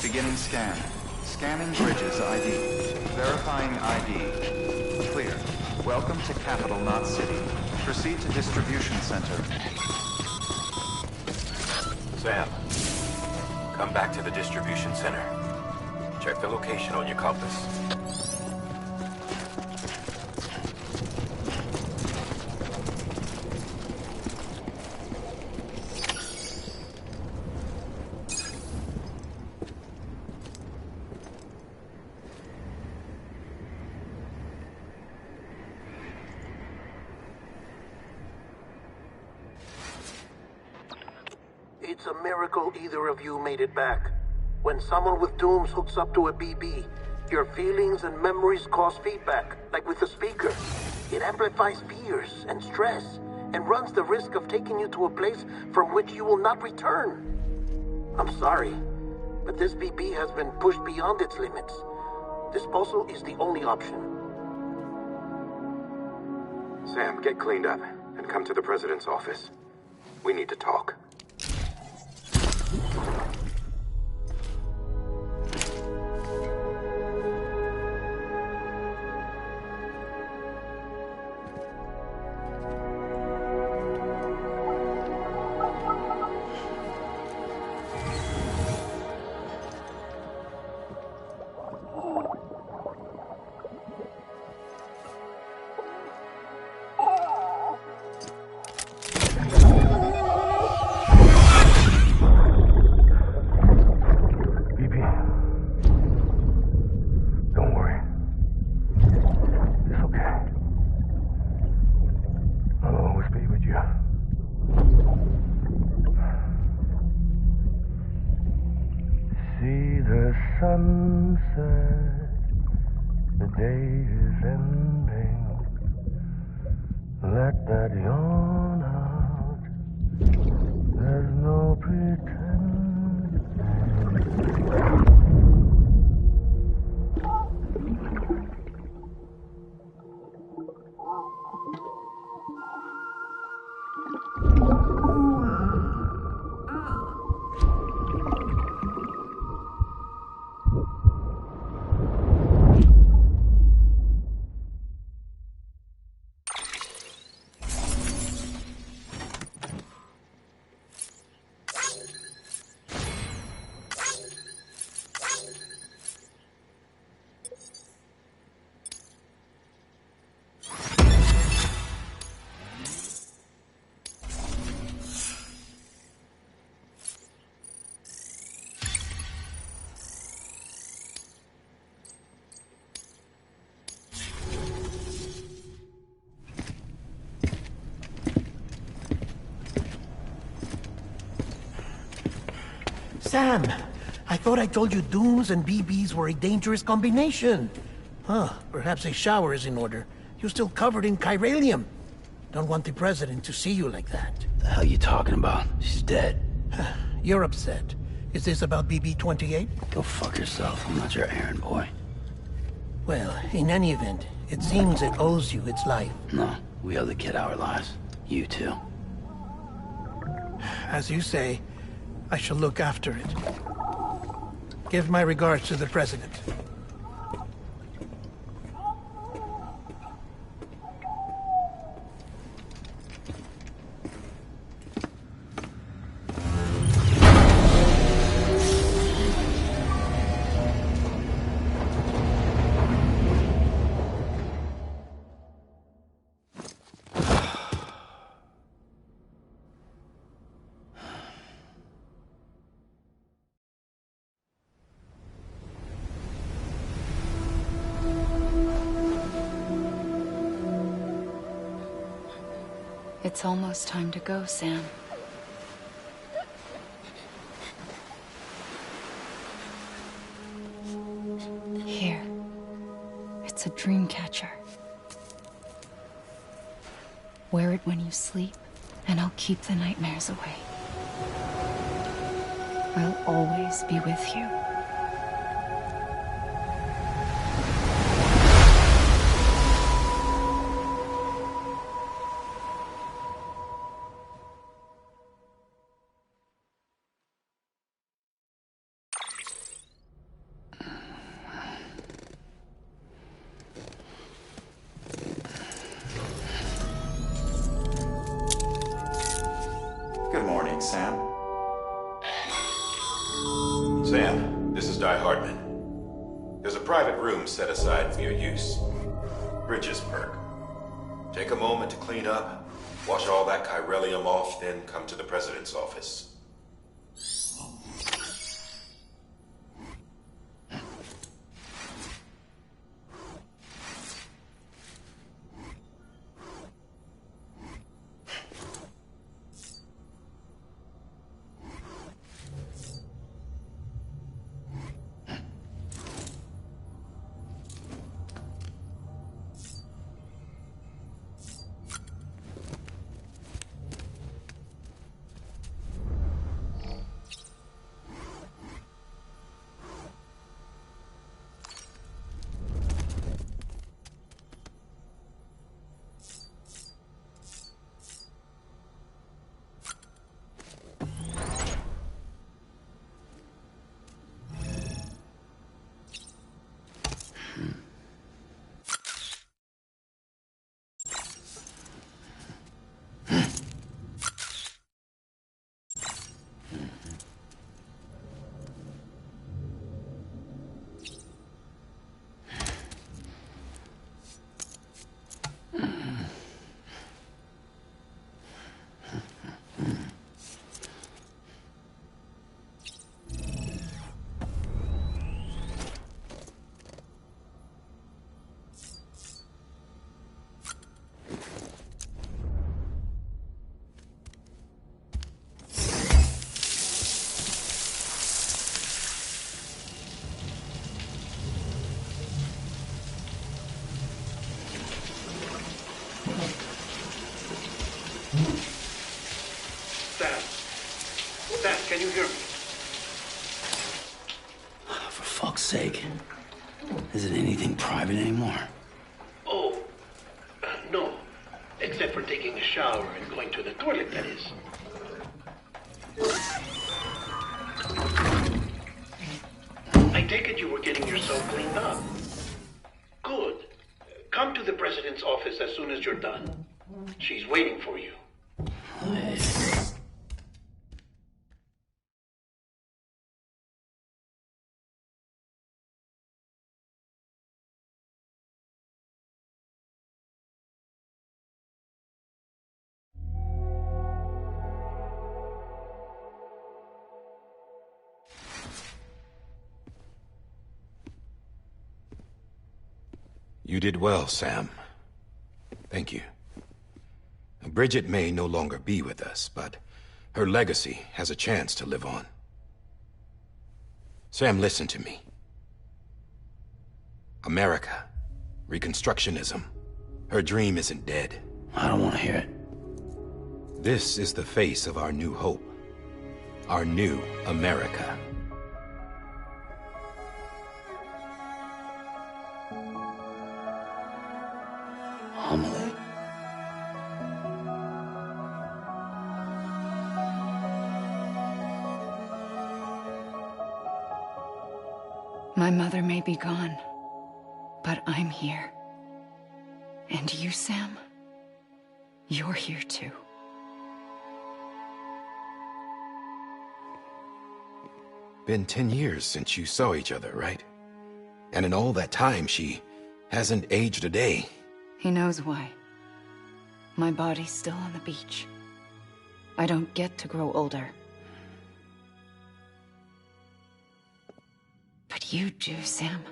Beginning scan. Scanning Bridges ID. Verifying ID. Clear. Welcome to Capital Knot City. Proceed to Distribution Center. Sam, come back to the Distribution Center. Check the location on your compass. It's a miracle either of you made it back. When someone with dooms hooks up to a BB, your feelings and memories cause feedback, like with the speaker. It amplifies fears and stress, and runs the risk of taking you to a place from which you will not return. I'm sorry, but this BB has been pushed beyond its limits. Disposal is the only option. Sam, get cleaned up and come to the President's office. We need to talk. Sunset, the day is ending. Let that yawn out. There's no pretending. Sam, I thought I told you Dooms and BBs were a dangerous combination. Huh, perhaps a shower is in order. You're still covered in chiralium. Don't want the president to see you like that. The hell you talking about? She's dead. You're upset. Is this about BB-28? Go fuck yourself. I'm not your errand boy. Well, in any event, it seems it owes you its life. No, we owe the kid our lives. You too. As you say, I shall look after it. Give my regards to the president. It's almost time to go, Sam. Here. It's a dream catcher. Wear it when you sleep, and I'll keep the nightmares away. I'll always be with you. Good morning, Sam. Sam, this is Di Hartman. There's a private room set aside for your use. Bridges perk. Take a moment to clean up, wash all that chiralium off, then come to the president's office. Sam, can you hear me? For fuck's sake. Isn't anything private anymore? Oh, no. Except for taking a shower and going to the toilet, that is. I take it you were getting yourself cleaned up. Good. Come to the president's office as soon as you're done. She's waiting for you. You did well, Sam. Thank you. Bridget may no longer be with us, but her legacy has a chance to live on. Sam, listen to me. America. Reconstructionism. Her dream isn't dead. I don't want to hear it. This is the face of our new hope. Our new America. Amelie. My mother may be gone, but I'm here. And you, Sam, you're here too. Been 10 years since you saw each other, right? And in all that time, she hasn't aged a day. He knows why. My body's still on the beach. I don't get to grow older. But you do, Sam.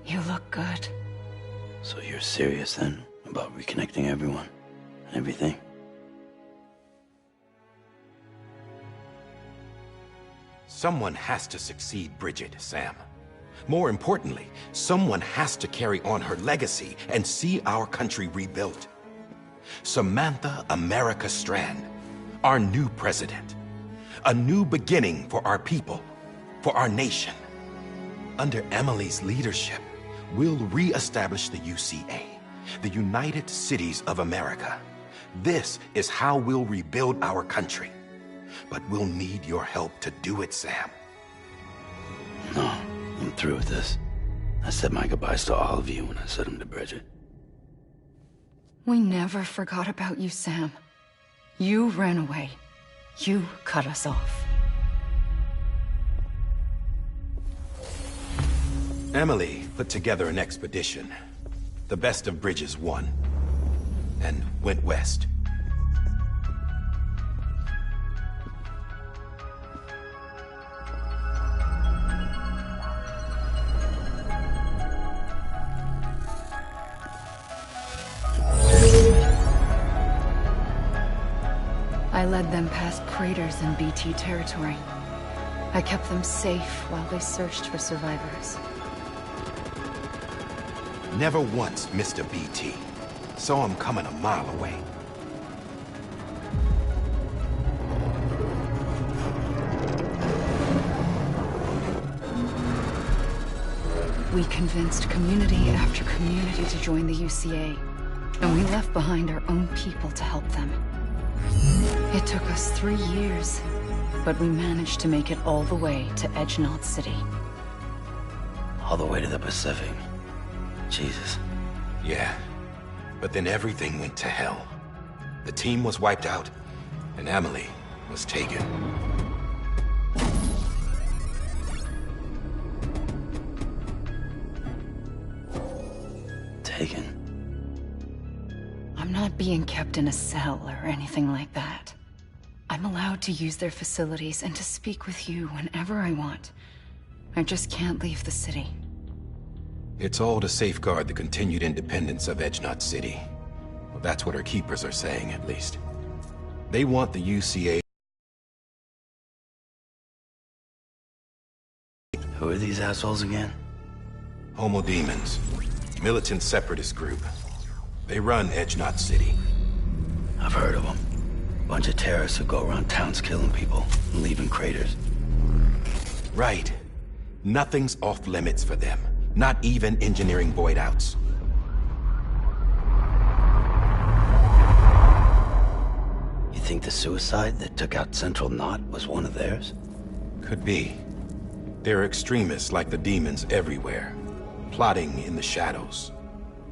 You look good. So you're serious then about reconnecting everyone and everything? Someone has to succeed Bridget, Sam. More importantly, someone has to carry on her legacy and see our country rebuilt. Samantha America Strand, our new president. A new beginning for our people, for our nation. Under Emily's leadership, we'll re-establish the UCA, the United Cities of America. This is how we'll rebuild our country. But we'll need your help to do it, Sam. No, I'm through with this. I said my goodbyes to all of you when I said them to Bridget. We never forgot about you, Sam. You ran away. You cut us off. Emily put together an expedition. The best of Bridges won. And went west. I led them past craters in BT territory. I kept them safe while they searched for survivors. Never once missed a BT. Saw him coming a mile away. We convinced community after community to join the UCA, and we left behind our own people to help them. It took us 3 years, but we managed to make it all the way to Edge Knot City. All the way to the Pacific. Jesus. Yeah, but then everything went to hell. The team was wiped out, and Emily was taken. Taken? I'm not being kept in a cell or anything like that. I'm allowed to use their facilities and to speak with you whenever I want. I just can't leave the city. It's all to safeguard the continued independence of Edge Knot City. Well, that's what our keepers are saying, at least. They want the UCA... Who are these assholes again? Homo Demons. Militant separatist group. They run Edge Knot City. I've heard of them. Bunch of terrorists who go around towns killing people and leaving craters. Right. Nothing's off limits for them. Not even engineering void outs. You think the suicide that took out Central Knot was one of theirs? Could be. There are extremists like the demons everywhere, plotting in the shadows.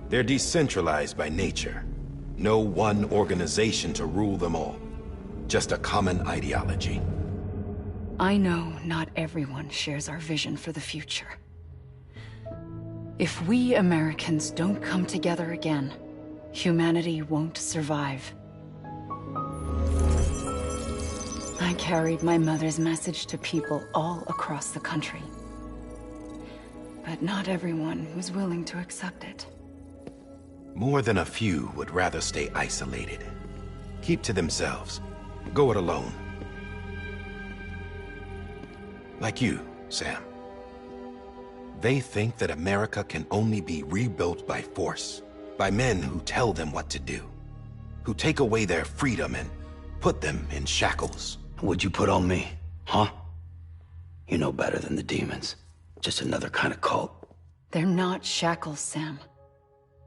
They're decentralized by nature. No one organization to rule them all. Just a common ideology. I know not everyone shares our vision for the future. If we Americans don't come together again, humanity won't survive. I carried my mother's message to people all across the country. But not everyone was willing to accept it. More than a few would rather stay isolated. Keep to themselves. Go it alone. Like you, Sam. They think that America can only be rebuilt by force, by men who tell them what to do, who take away their freedom and put them in shackles. What'd you put on me, huh? You know better than the demons. Just another kind of cult. They're not shackles, Sam.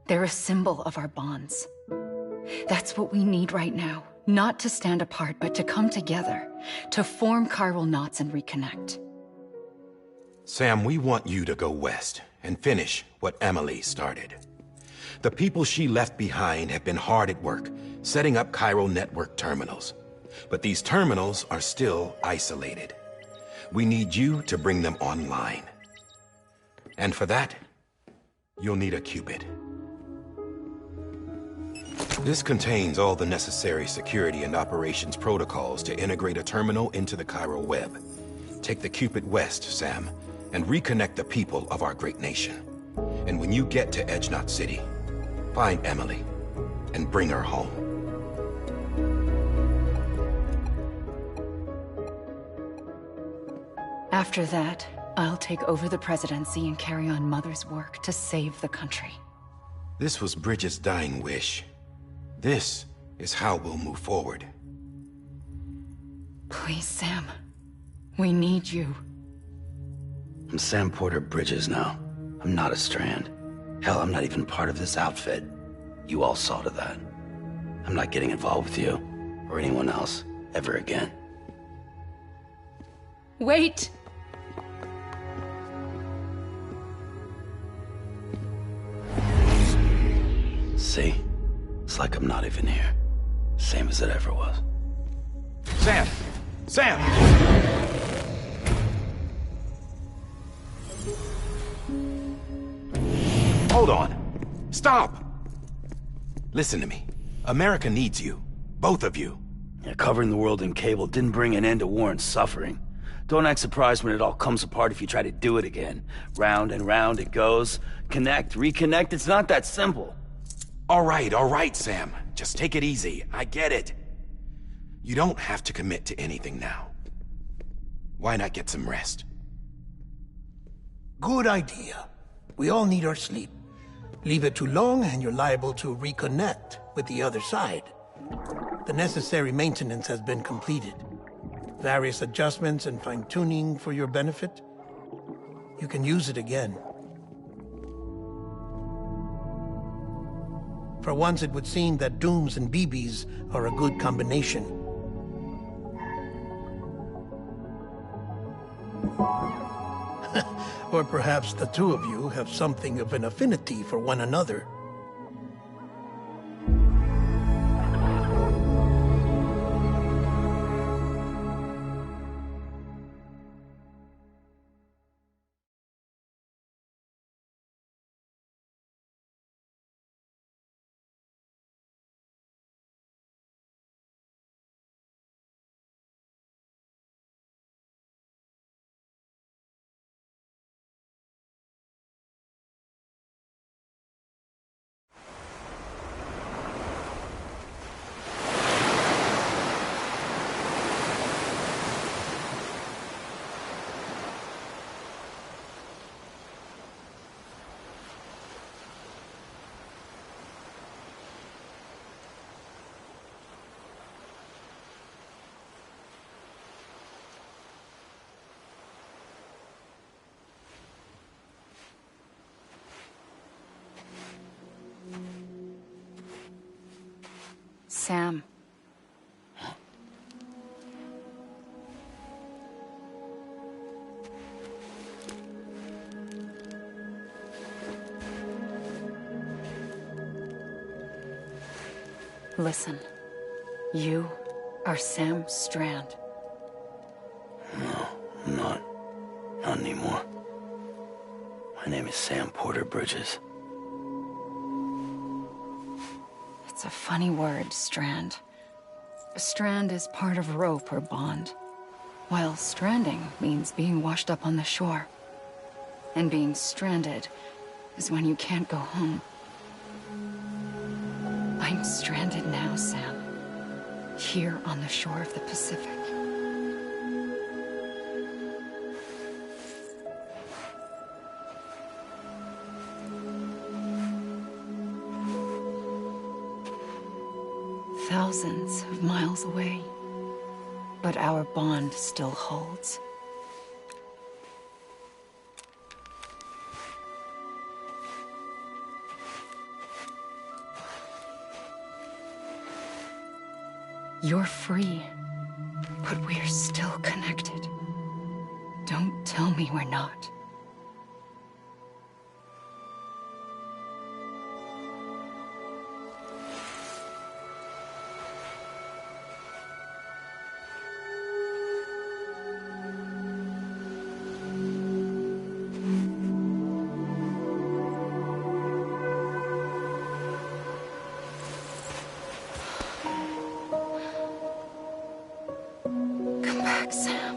They're a symbol of our bonds. That's what we need right now. Not to stand apart, but to come together. To form chiral knots and reconnect. Sam, we want you to go west and finish what Emily started. The people she left behind have been hard at work, setting up chiral network terminals. But these terminals are still isolated. We need you to bring them online. And for that, you'll need a qubit. This contains all the necessary security and operations protocols to integrate a terminal into the chiral web. Take the qubit west, Sam, and reconnect the people of our great nation. And when you get to Edge Knot City, find Emily and bring her home. After that, I'll take over the presidency and carry on Mother's work to save the country. This was Bridget's dying wish. This is how we'll move forward. Please, Sam. We need you. I'm Sam Porter Bridges now. I'm not a Strand. Hell, I'm not even part of this outfit. You all saw to that. I'm not getting involved with you, or anyone else, ever again. Wait! See? It's like I'm not even here. Same as it ever was. Sam! Sam! Hold on. Stop! Listen to me. America needs you. Both of you. Yeah, covering the world in cable didn't bring an end to war and suffering. Don't act surprised when it all comes apart if you try to do it again. Round and round it goes. Connect, reconnect, it's not that simple. All right, Sam. Just take it easy. I get it. You don't have to commit to anything now. Why not get some rest? Good idea. We all need our sleep. Leave it too long and you're liable to reconnect with the other side. The necessary maintenance has been completed. Various adjustments and fine-tuning for your benefit. You can use it again. For once, it would seem that Dooms and BBs are a good combination. Or perhaps the two of you have something of an affinity for one another. Sam. Listen. You are Sam Strand. No, I'm not. Not anymore. My name is Sam Porter Bridges. It's a funny word, strand. A strand is part of rope or bond, while stranding means being washed up on the shore. And being stranded is when you can't go home. I'm stranded now, Sam. Here on the shore of the Pacific. thousands of miles away, but our bond still holds. You're free, but we're still connected. Don't tell me we're not. Come back, Sam.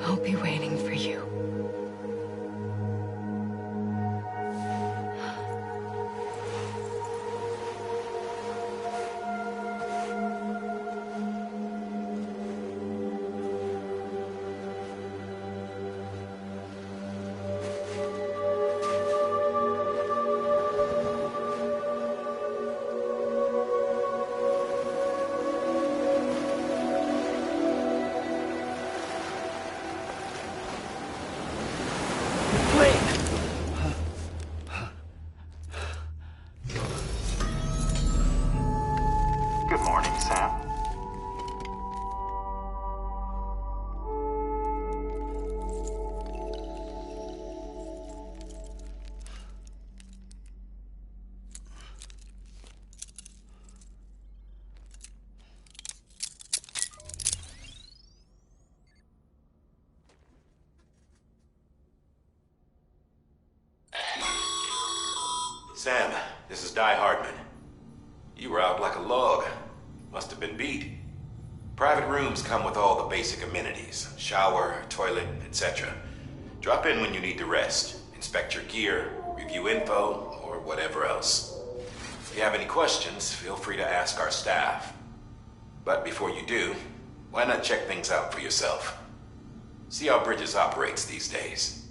I'll be waiting for you. Good morning, Sam. Sam, this is Die Hardman. You were out like a log. Must have been beat. Private rooms come with all the basic amenities. Shower, toilet, etc. Drop in when you need to rest. Inspect your gear, review info, or whatever else. If you have any questions, feel free to ask our staff. But before you do, why not check things out for yourself? See how Bridges operates these days.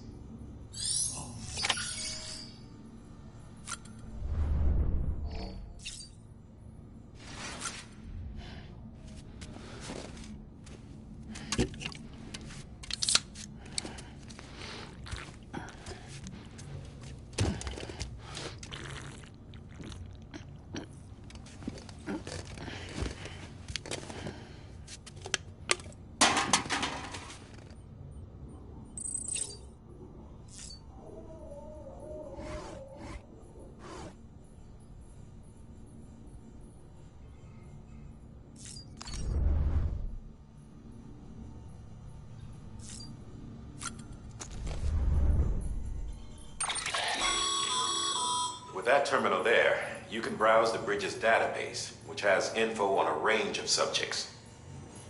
With that terminal there, you can browse the Bridges database, which has info on a range of subjects.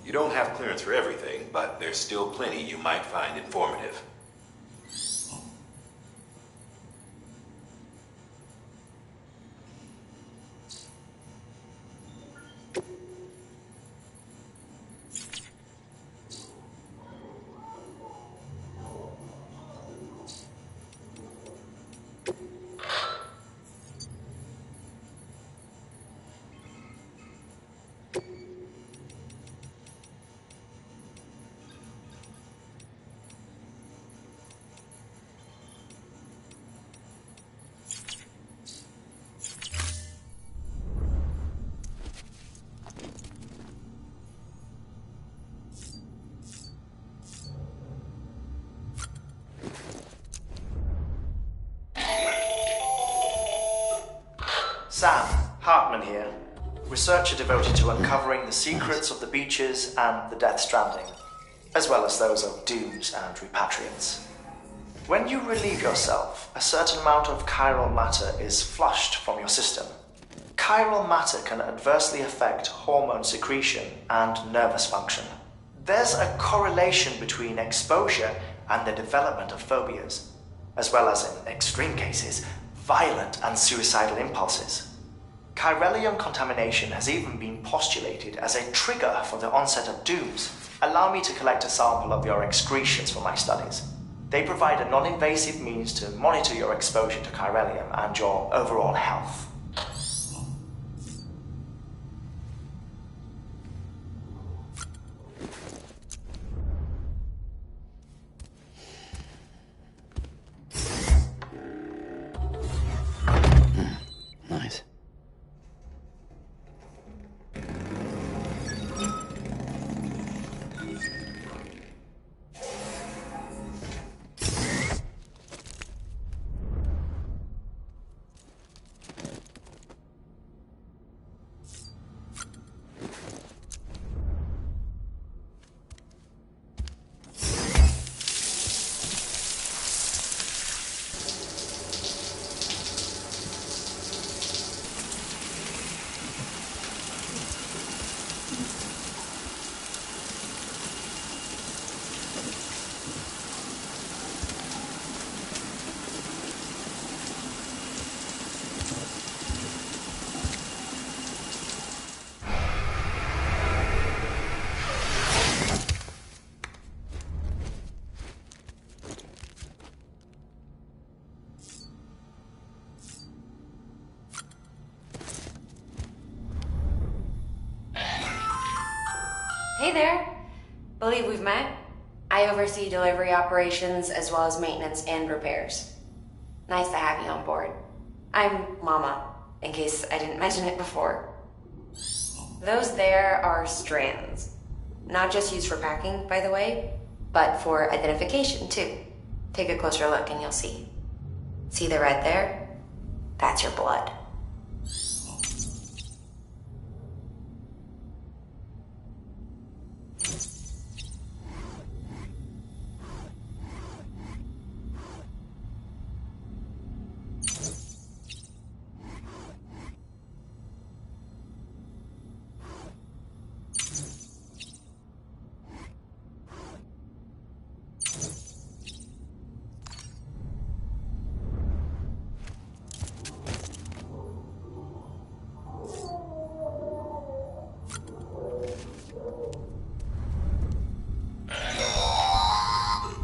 You don't have clearance for everything, but there's still plenty you might find informative. Sam, Hartman here, researcher devoted to uncovering the secrets of the Beaches and the Death Stranding, as well as those of Dooms and Repatriants. When you relieve yourself, a certain amount of chiral matter is flushed from your system. Chiral matter can adversely affect hormone secretion and nervous function. There's a correlation between exposure and the development of phobias, as well as, in extreme cases, violent and suicidal impulses. Chiralium contamination has even been postulated as a trigger for the onset of Dooms. Allow me to collect a sample of your excretions for my studies. They provide a non-invasive means to monitor your exposure to chiralium and your overall health. Nice. Hey there. Believe we've met. I oversee delivery operations as well as maintenance and repairs. Nice to have you on board. I'm Mama, in case I didn't mention it before. Those there are strands. Not just used for packing, by the way, but for identification too. Take a closer look and you'll see. See the red there? That's your blood.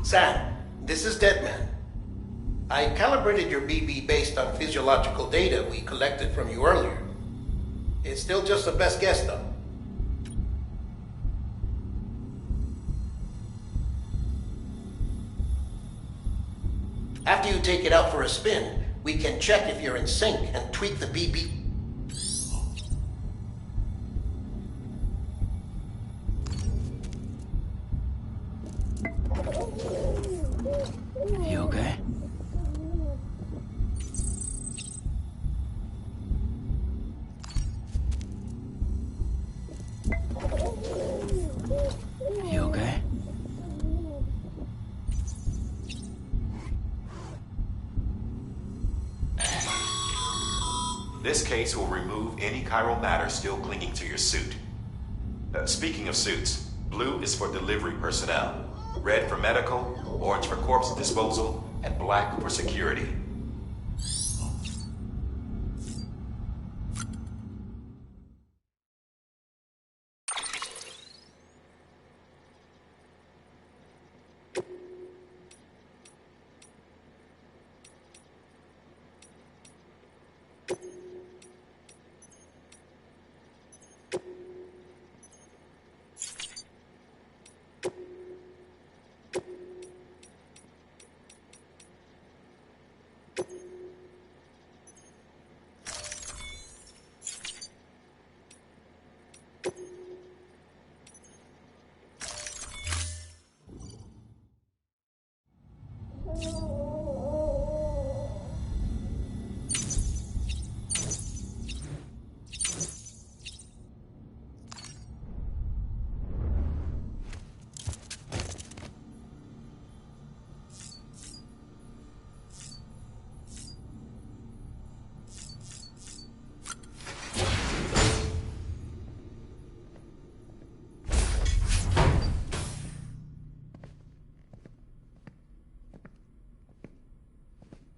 Sam, this is Deadman. I calibrated your BB based on physiological data we collected from you earlier. It's still just a best guess, though. After you take it out for a spin, we can check if you're in sync and tweak the BB. You okay? You okay? This case will remove any chiral matter still clinging to your suit. Speaking of suits, blue is for delivery personnel, red for medical, orange for corpse disposal, and black for security.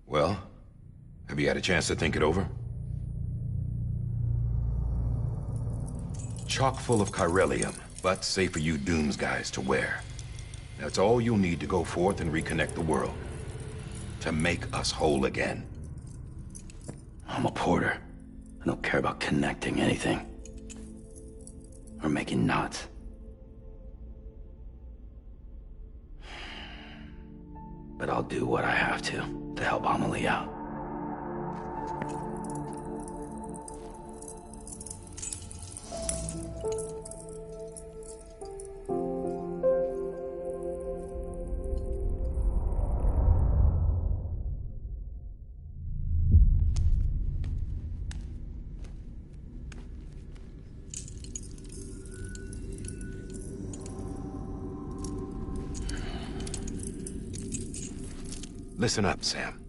Well, have you had a chance to think it over? Chock full of chiralium, but safe for you Dooms guys to wear. That's all you'll need to go forth and reconnect the world. To make us whole again. I'm a porter. I don't care about connecting anything. Or making knots. But I'll do what I have to help Amelie out. Listen up, Sam.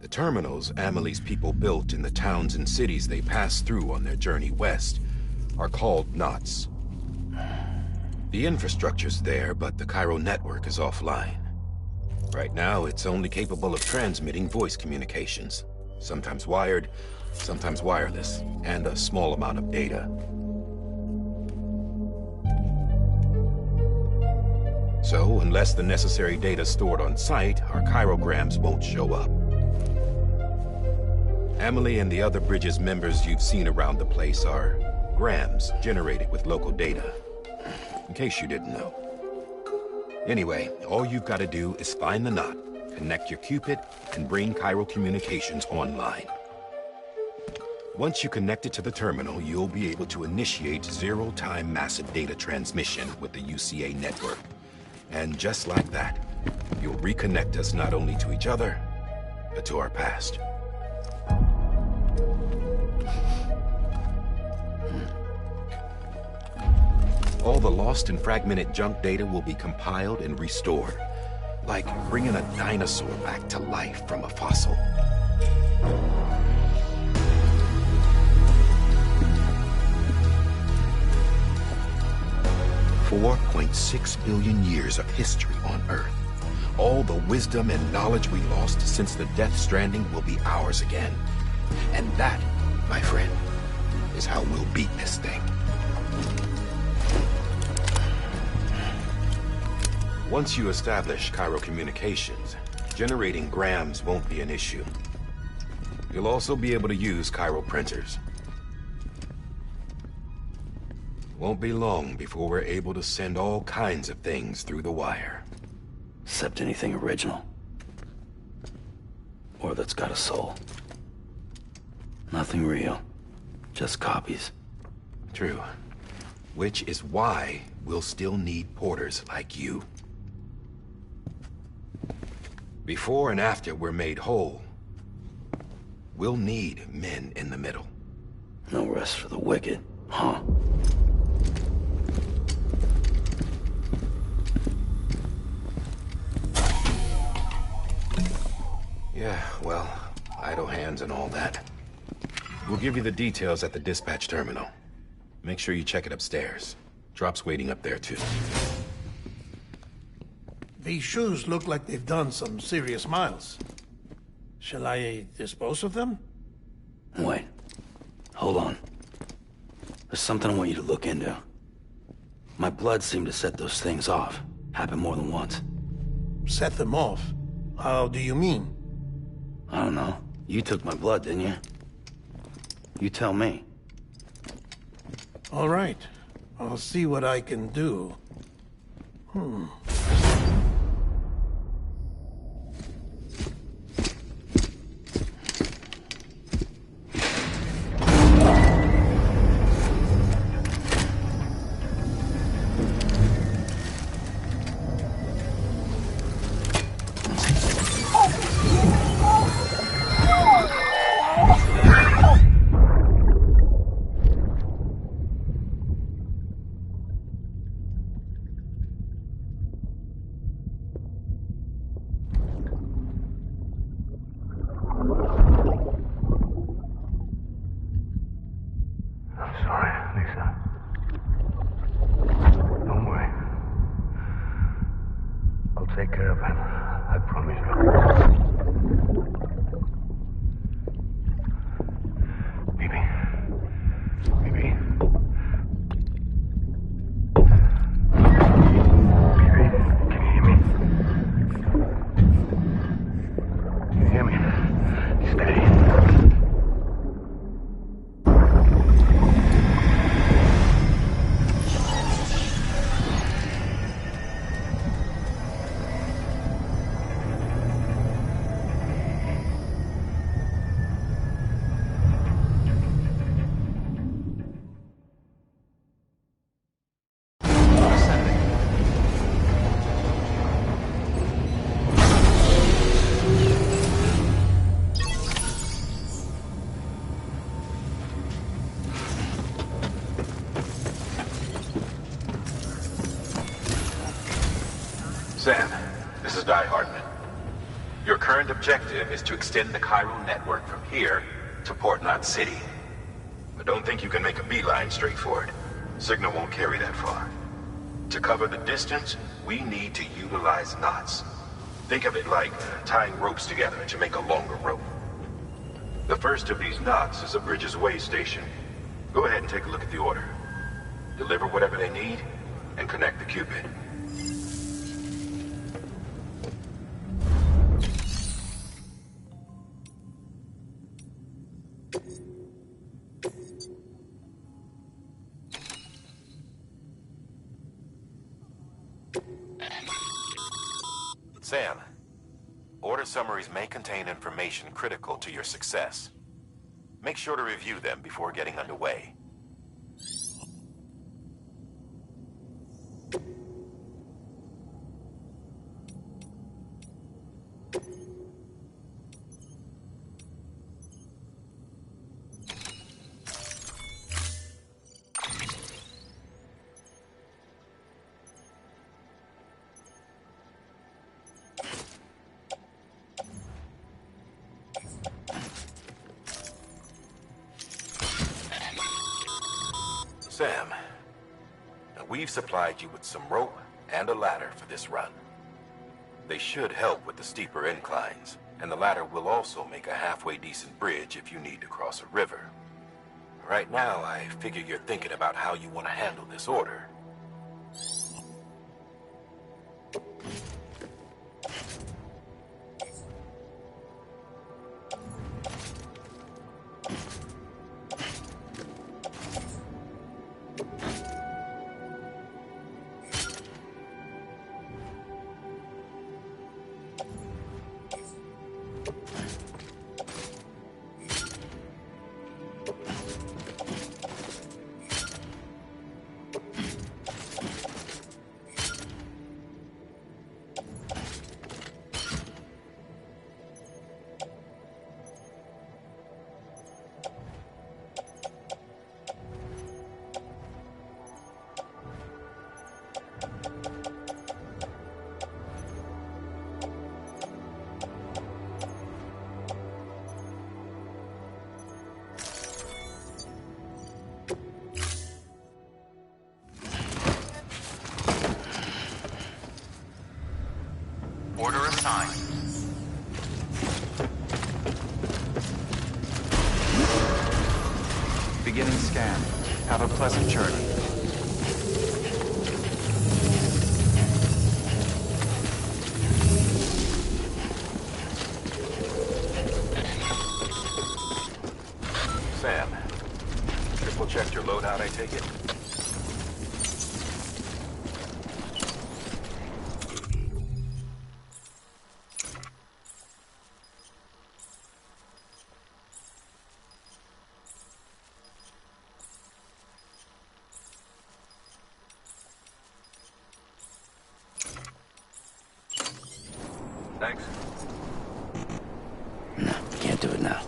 The terminals Amelie's people built in the towns and cities they passed through on their journey west are called knots. The infrastructure's there, but the Cairo network is offline. Right now, it's only capable of transmitting voice communications, sometimes wired, sometimes wireless, and a small amount of data. So, unless the necessary data's stored on site, our chirograms won't show up. Amelie and the other Bridges members you've seen around the place are grams generated with local data. In case you didn't know. Anyway, all you've got to do is find the knot, connect your Cupid, and bring Cairo Communications online. Once you connect it to the terminal, you'll be able to initiate zero-time massive data transmission with the UCA network. And just like that, you'll reconnect us not only to each other, but to our past. All the lost and fragmented junk data will be compiled and restored, like bringing a dinosaur back to life from a fossil. $4.6 billion years of history on Earth. All the wisdom and knowledge we lost since the Death Stranding will be ours again. And that, my friend, is how we'll beat this thing. Once you establish Cairo Communications, generating grams won't be an issue. You'll also be able to use Cairo printers. Won't be long before we're able to send all kinds of things through the wire. Except anything original. Or that's got a soul. Nothing real. Just copies. True. Which is why we'll still need porters like you. Before and after we're made whole, we'll need men in the middle. No rest for the wicked, huh? Yeah, well, idle hands and all that. We'll give you the details at the dispatch terminal. Make sure you check it upstairs. Drop's waiting up there, too. These shoes look like they've done some serious miles. Shall I dispose of them? Wait. Hold on. There's something I want you to look into. My blood seemed to set those things off. Happened more than once. Set them off? How do you mean? I don't know. You took my blood, didn't you? You tell me. All right. I'll see what I can do. Take care of him. I promise you. Bibi. Bibi. Bibi, can you hear me? Sam, this is Die Hardman. Your current objective is to extend the Cairo network from here to Port Knot City. But don't think you can make a beeline straight for it. Signal won't carry that far. To cover the distance, we need to utilize knots. Think of it like tying ropes together to make a longer rope. The first of these knots is a Bridges way station. Go ahead and take a look at the order. Deliver whatever they need, and connect the Cupid. Sam, order summaries may contain information critical to your success. Make sure to review them before getting underway. Sam, we've supplied you with some rope and a ladder for this run. They should help with the steeper inclines, and the ladder will also make a halfway decent bridge if you need to cross a river. Right now, I figure you're thinking about how you want to handle this order. Order assigned. Beginning scan. Have a pleasant journey. Sam, triple checked your loadout, I take it? Thanks. No, can't do it now.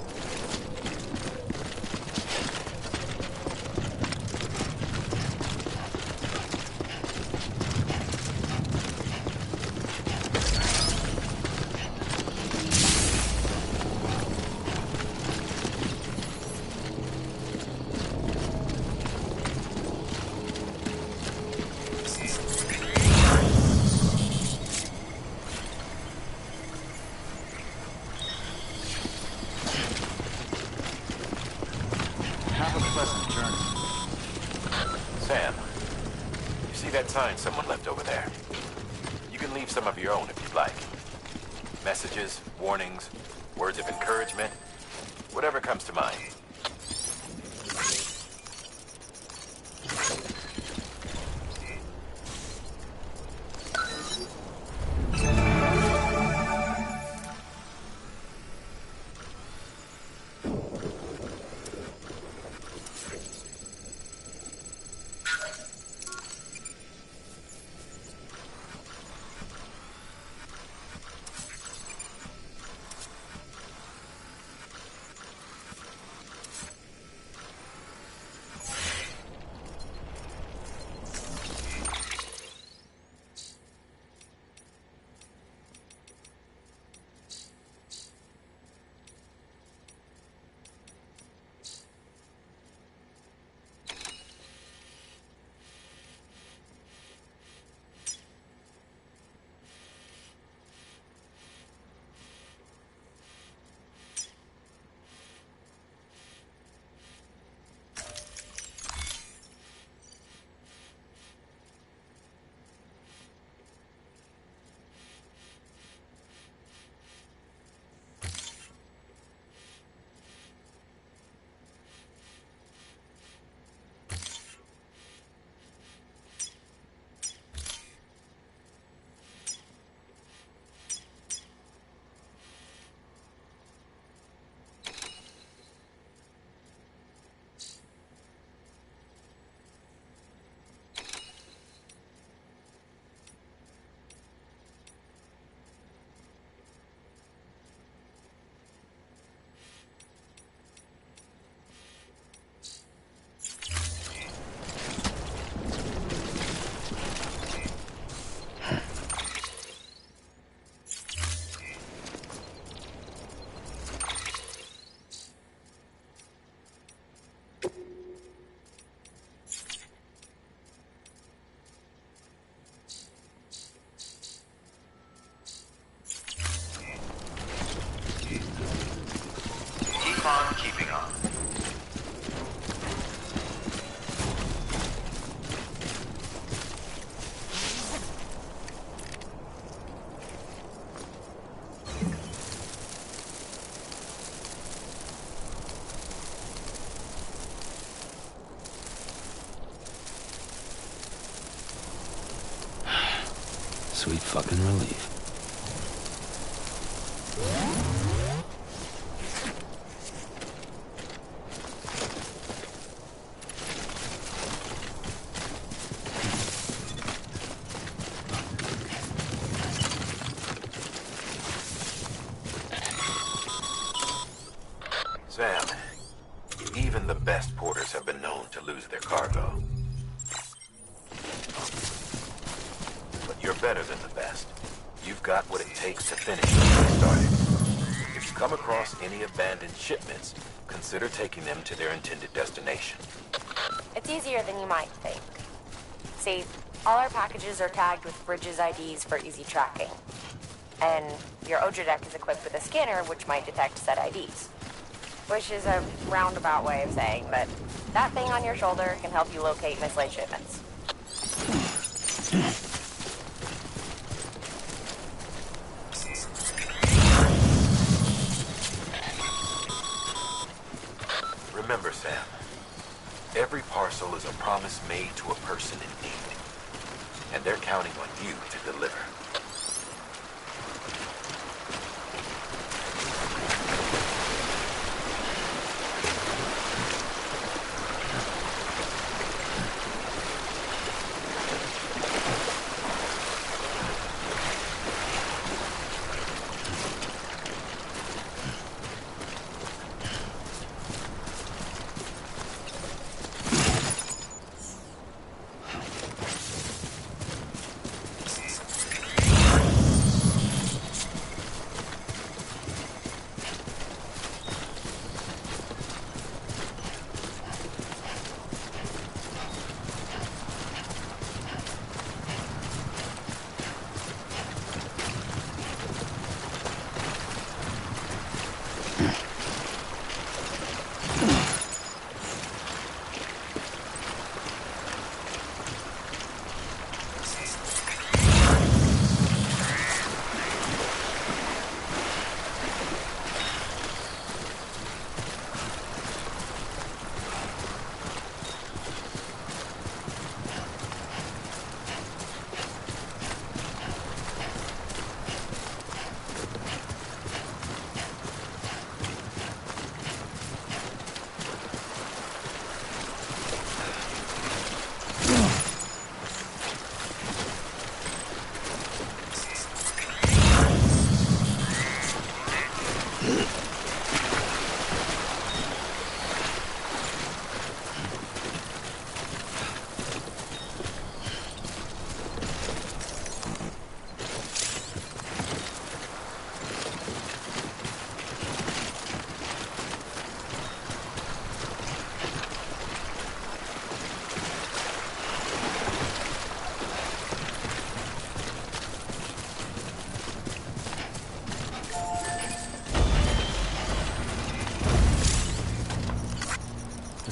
Have a pleasant journey. Sam, you see that sign someone left over there? You can leave some of your own if you'd like. Messages, warnings, words of encouragement, whatever comes to mind. sweet fucking relief. Sam, even the best porters have been known to lose their cargo. But you're better than the best. You've got what it takes to finish what you started. If you come across any abandoned shipments, consider taking them to their intended destination. It's easier than you might think. See, all our packages are tagged with Bridges IDs for easy tracking. And your Odra deck is equipped with a scanner which might detect said IDs. Which is a roundabout way of saying that that thing on your shoulder can help you locate mislaid shipments. Remember, Sam, every parcel is a promise made to a person in need. And they're counting on you to deliver.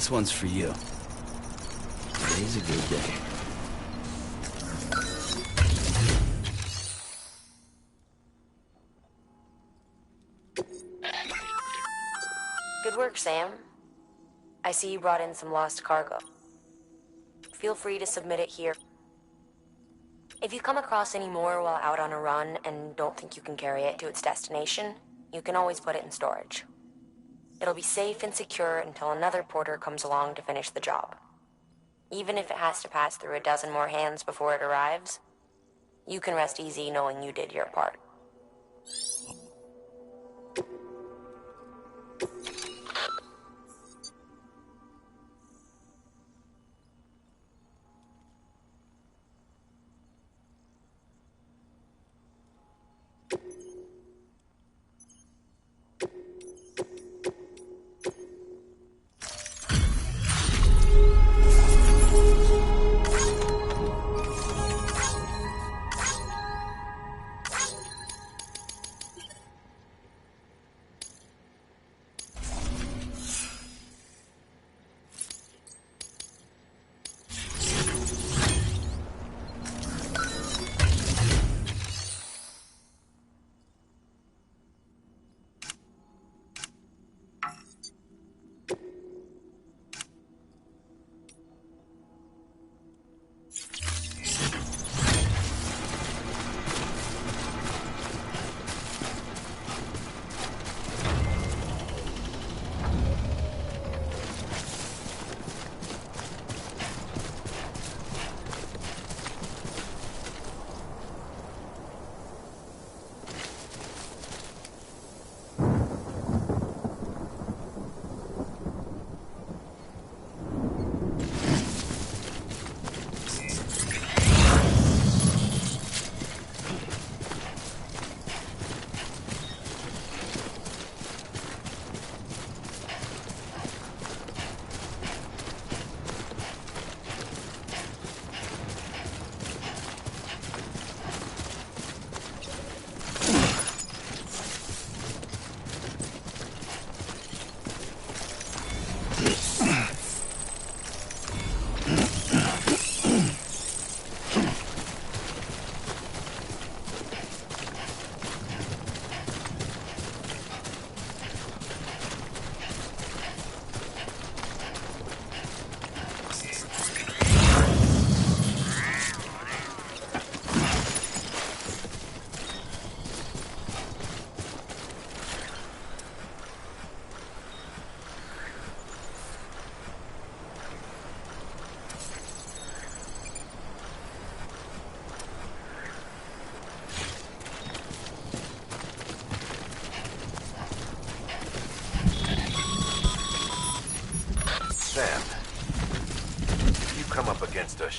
This one's for you. Today's a good day. Good work, Sam. I see you brought in some lost cargo. Feel free to submit it here. If you come across any more while out on a run and don't think you can carry it to its destination, you can always put it in storage. It'll be safe and secure until another porter comes along to finish the job. Even if it has to pass through a dozen more hands before it arrives, you can rest easy knowing you did your part.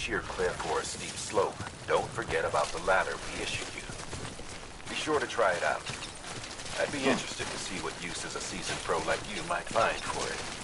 sheer cliff or a steep slope, don't forget about the ladder we issued you. Be sure to try it out. I'd be interested to see what uses a seasoned pro like you might find for it.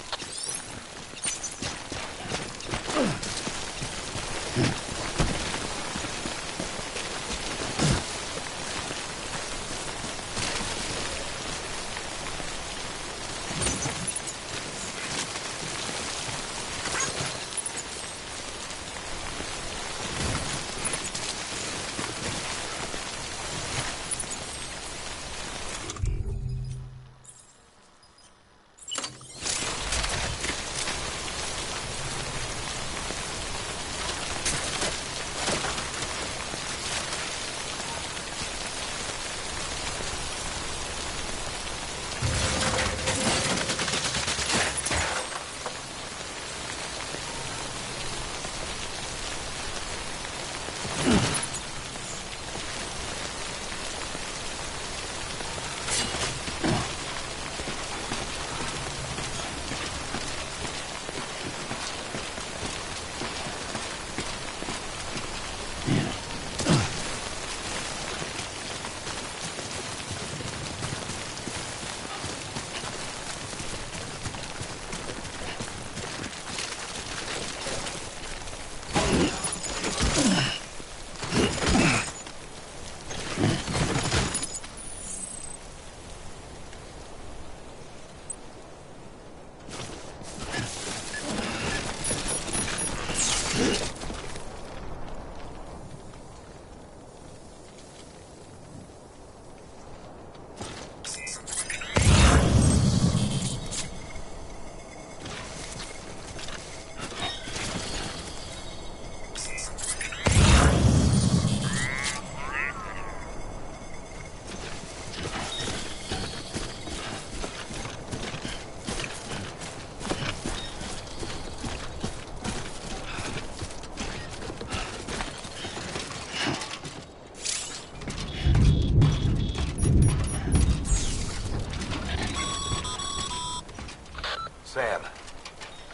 Sam,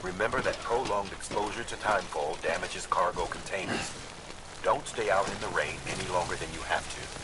remember that prolonged exposure to timefall damages cargo containers. Don't stay out in the rain any longer than you have to.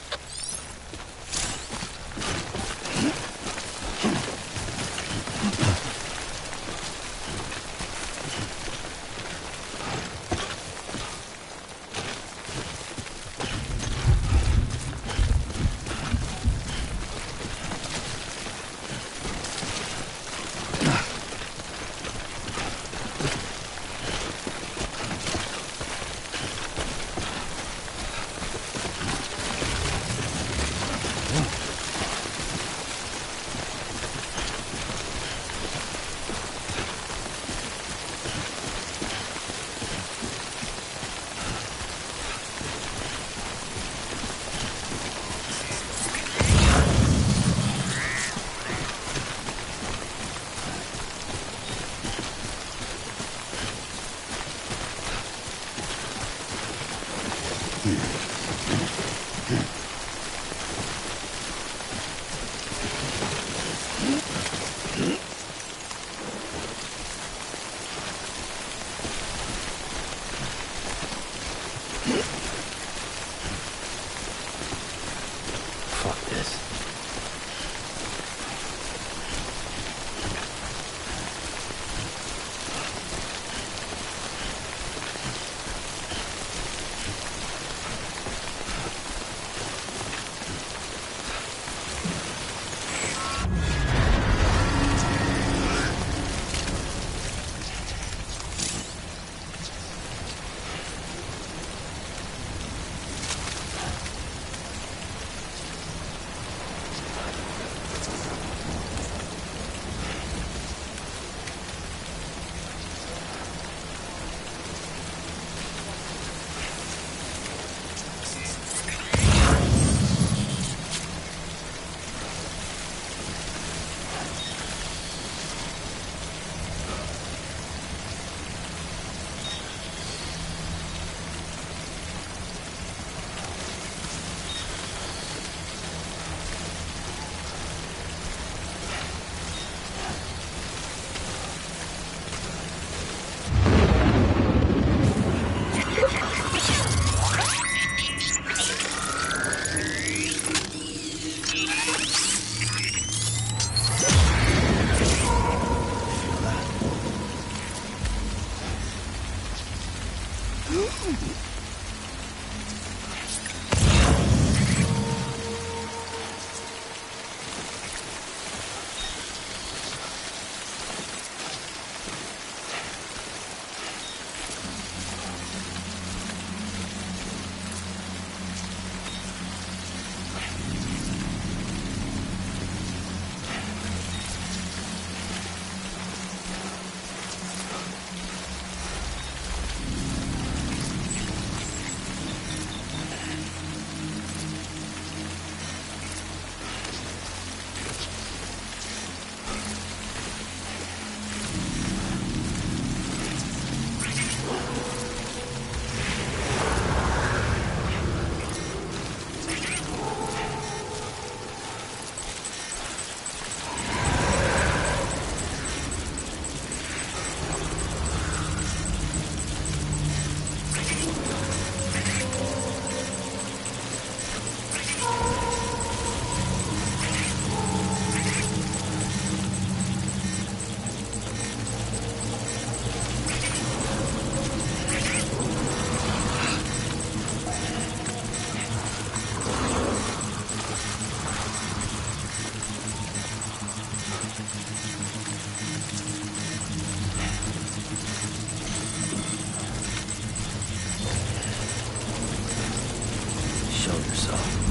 Show yourself.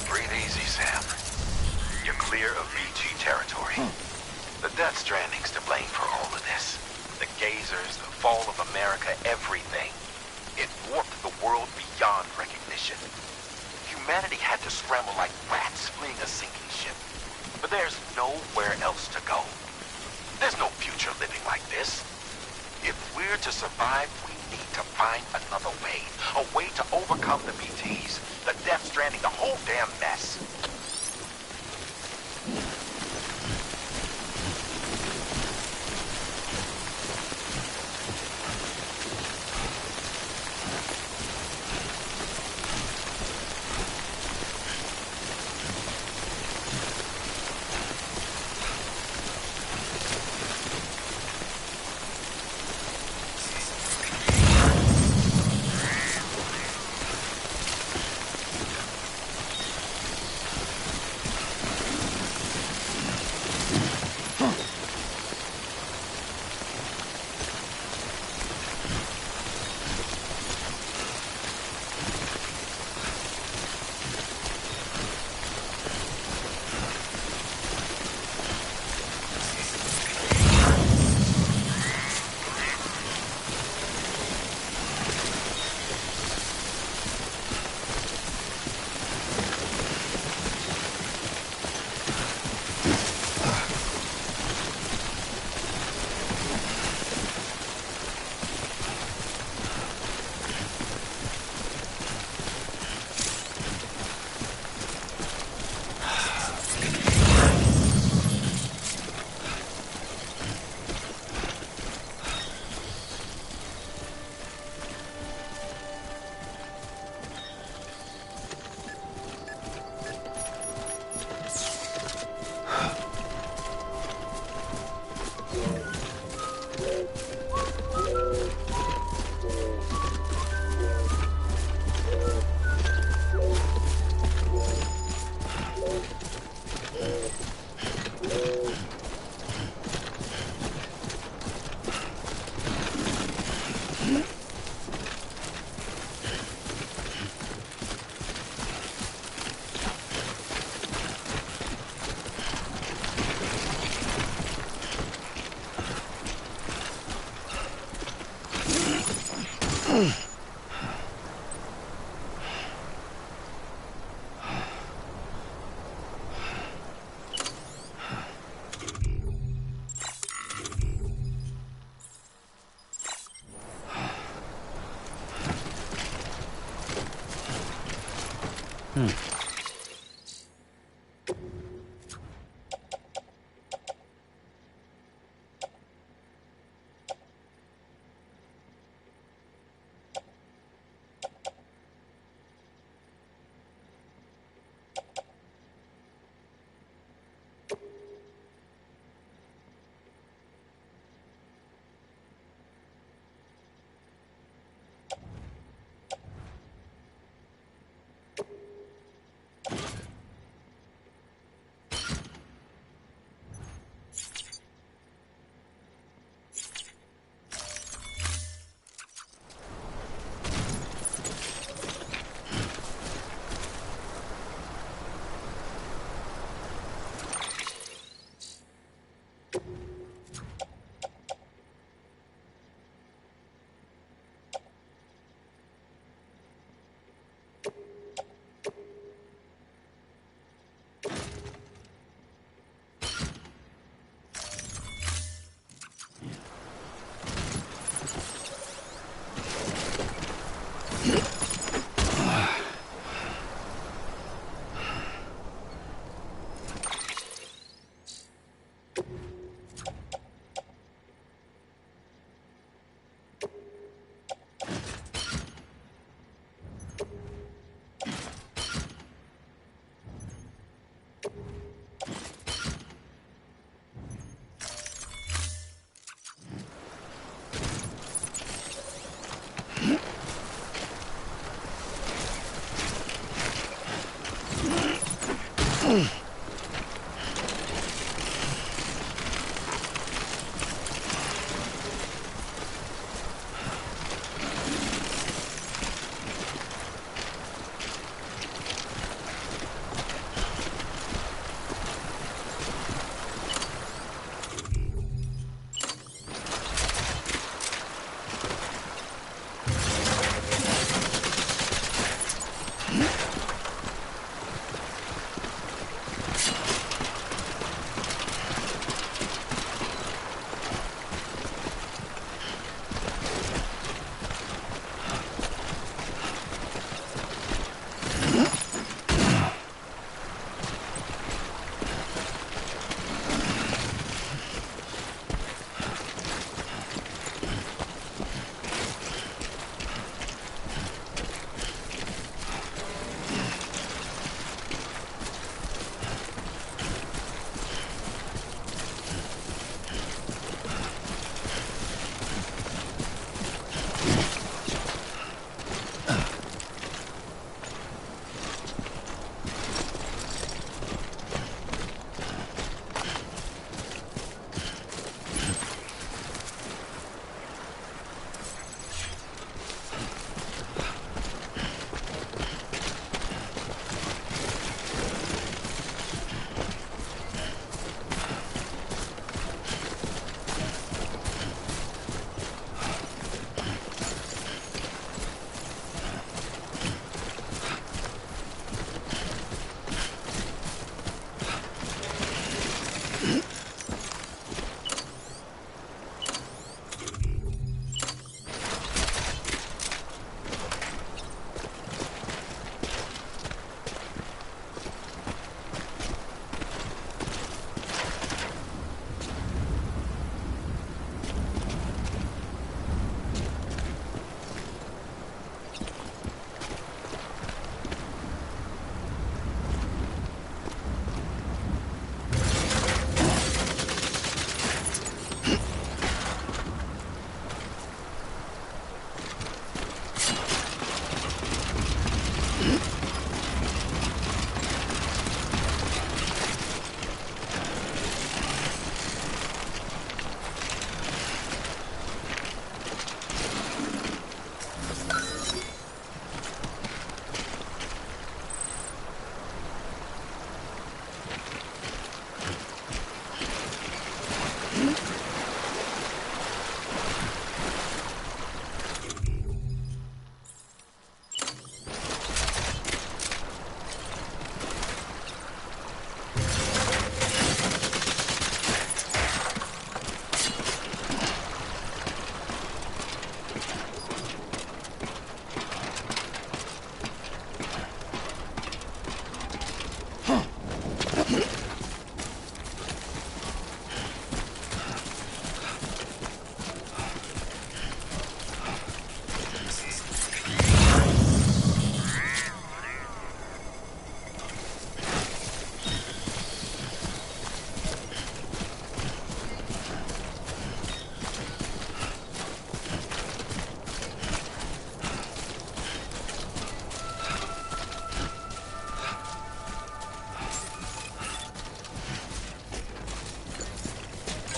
Breathe easy, Sam. You're clear of BT territory. The Death Stranding's to blame for all of this. The gazers, the fall of America, everything. It warped the world beyond recognition. Humanity had to scramble like rats fleeing a sinking ship. But there's nowhere else to go. There's no future living like this. If we're to survive, we need to find another way. A way to overcome the BTs, the Death Stranding, the whole damn mess.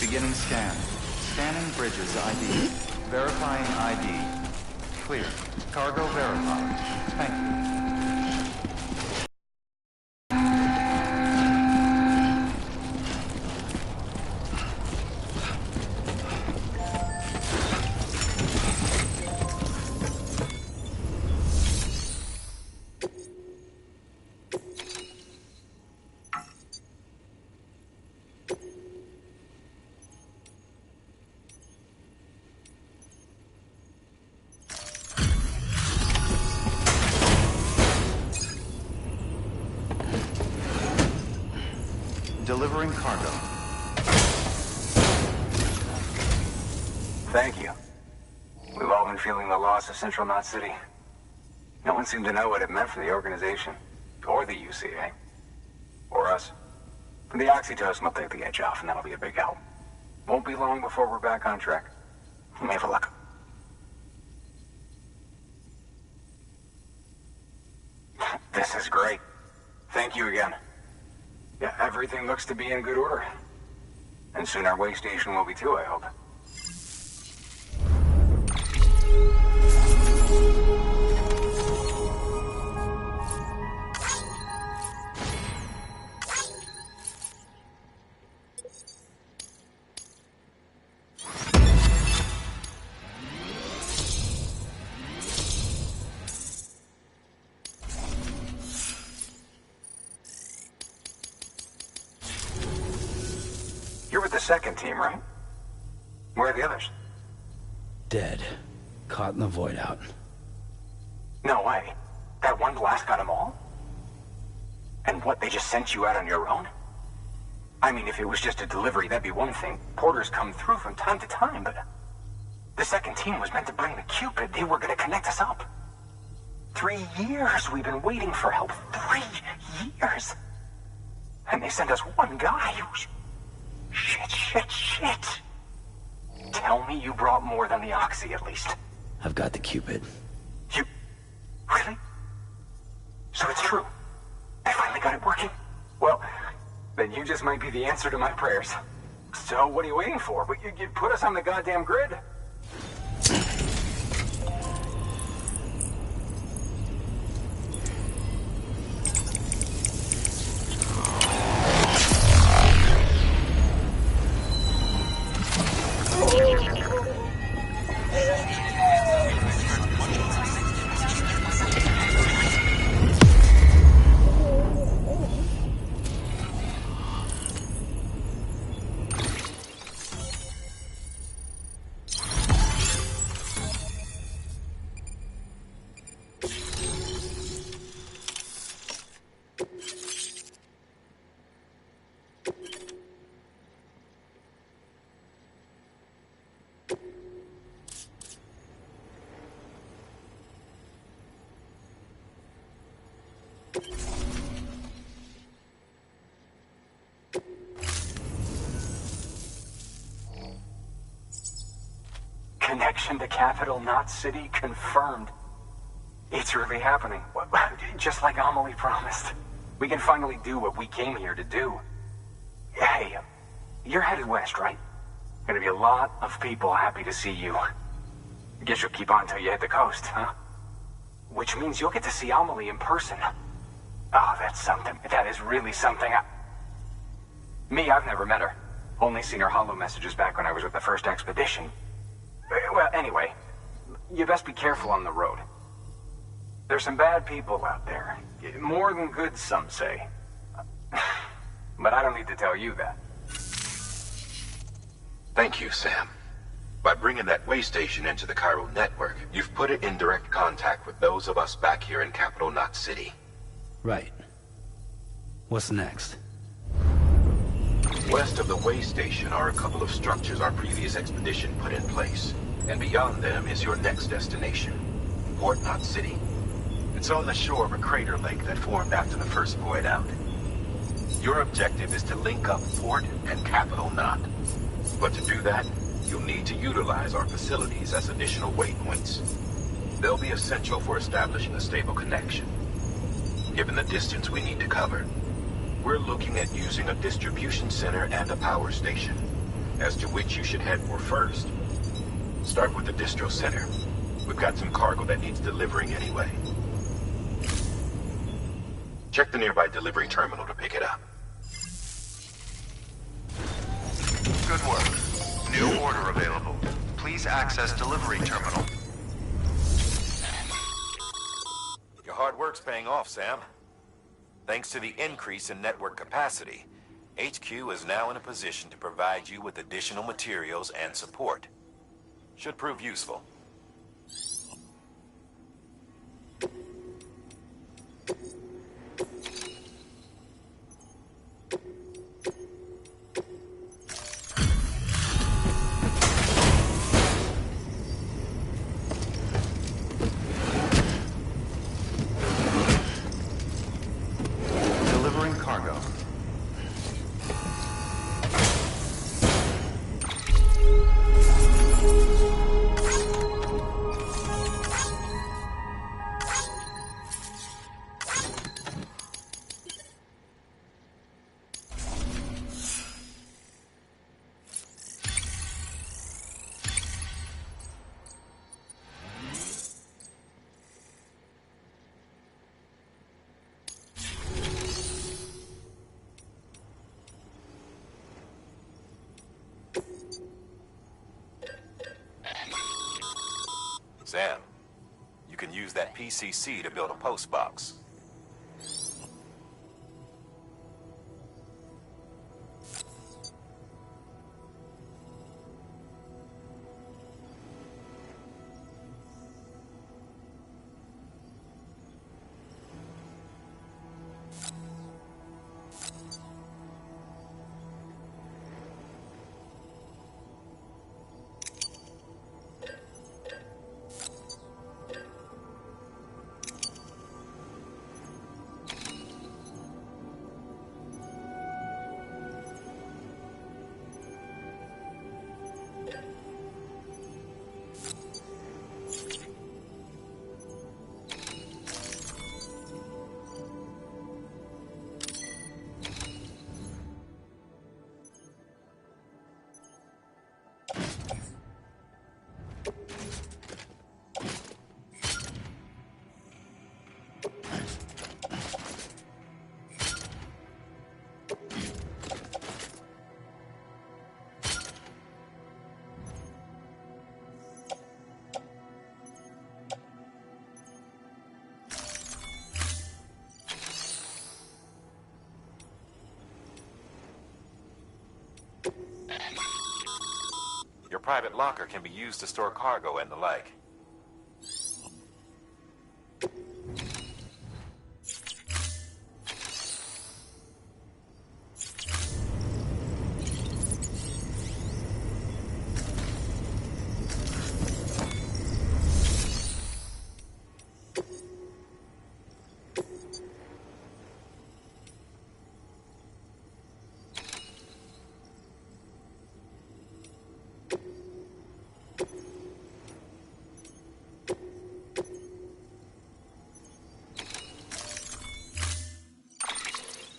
Beginning scan. Scanning bridges ID. Verifying ID. Clear. Cargo verified. Thank you. Delivering cargo. Thank you. We've all been feeling the loss of Central Knot City. No one seemed to know what it meant for the organization, or the UCA, or us. The oxytocin will take the edge off, and that'll be a big help. Won't be long before we're back on track. You may have a look. This is great. Thank you again. Yeah, everything looks to be in good order. And soon our way station will be too, I hope. You're with the second team, right? Where are the others? Dead. Caught in the void out. No way. That one blast got them all? And what, they just sent you out on your own? I mean, if it was just a delivery, that'd be one thing. Porters come through from time to time, but... The second team was meant to bring the Cupid. They were gonna connect us up. 3 years we've been waiting for help. 3 years! And they sent us one guy who's... Shit. Tell me you brought more than the Oxy, at least. I've got the Cupid. You... Really? So it's true. I finally got it working. Well, then you just might be the answer to my prayers. So what are you waiting for? You put us on the goddamn grid. Connection to Capital Knot City confirmed. It's really happening. Just like Amelie promised. We can finally do what we came here to do. Hey, you're headed west, right? Gonna be a lot of people happy to see you. Guess you'll keep on till you hit the coast, huh? Which means you'll get to see Amelie in person. Oh, that's something. That is really something. Me, I've never met her. Only seen her holo messages back when I was with the first expedition. Well, anyway, you best be careful on the road. There's some bad people out there. More than good, some say. But I don't need to tell you that. Thank you, Sam. By bringing that way station into the Cairo network, you've put it in direct contact with those of us back here in Capital Knot City. Right. What's next? West of the way station are a couple of structures our previous expedition put in place. And beyond them is your next destination, Port Knot City. It's on the shore of a crater lake that formed after the first void out. Your objective is to link up Port and Capital Knot. But to do that, you'll need to utilize our facilities as additional waypoints. They'll be essential for establishing a stable connection. Given the distance we need to cover, we're looking at using a distribution center and a power station. as to which you should head for first. Start with the distro center. We've got some cargo that needs delivering anyway. Check the nearby delivery terminal to pick it up. Good work. New order available. Please access delivery terminal. Your hard work's paying off, Sam. Thanks to the increase in network capacity, HQ is now in a position to provide you with additional materials and support. Should prove useful. Delivering cargo. Sam, you can use that PCC to build a post box. Your private locker can be used to store cargo and the like.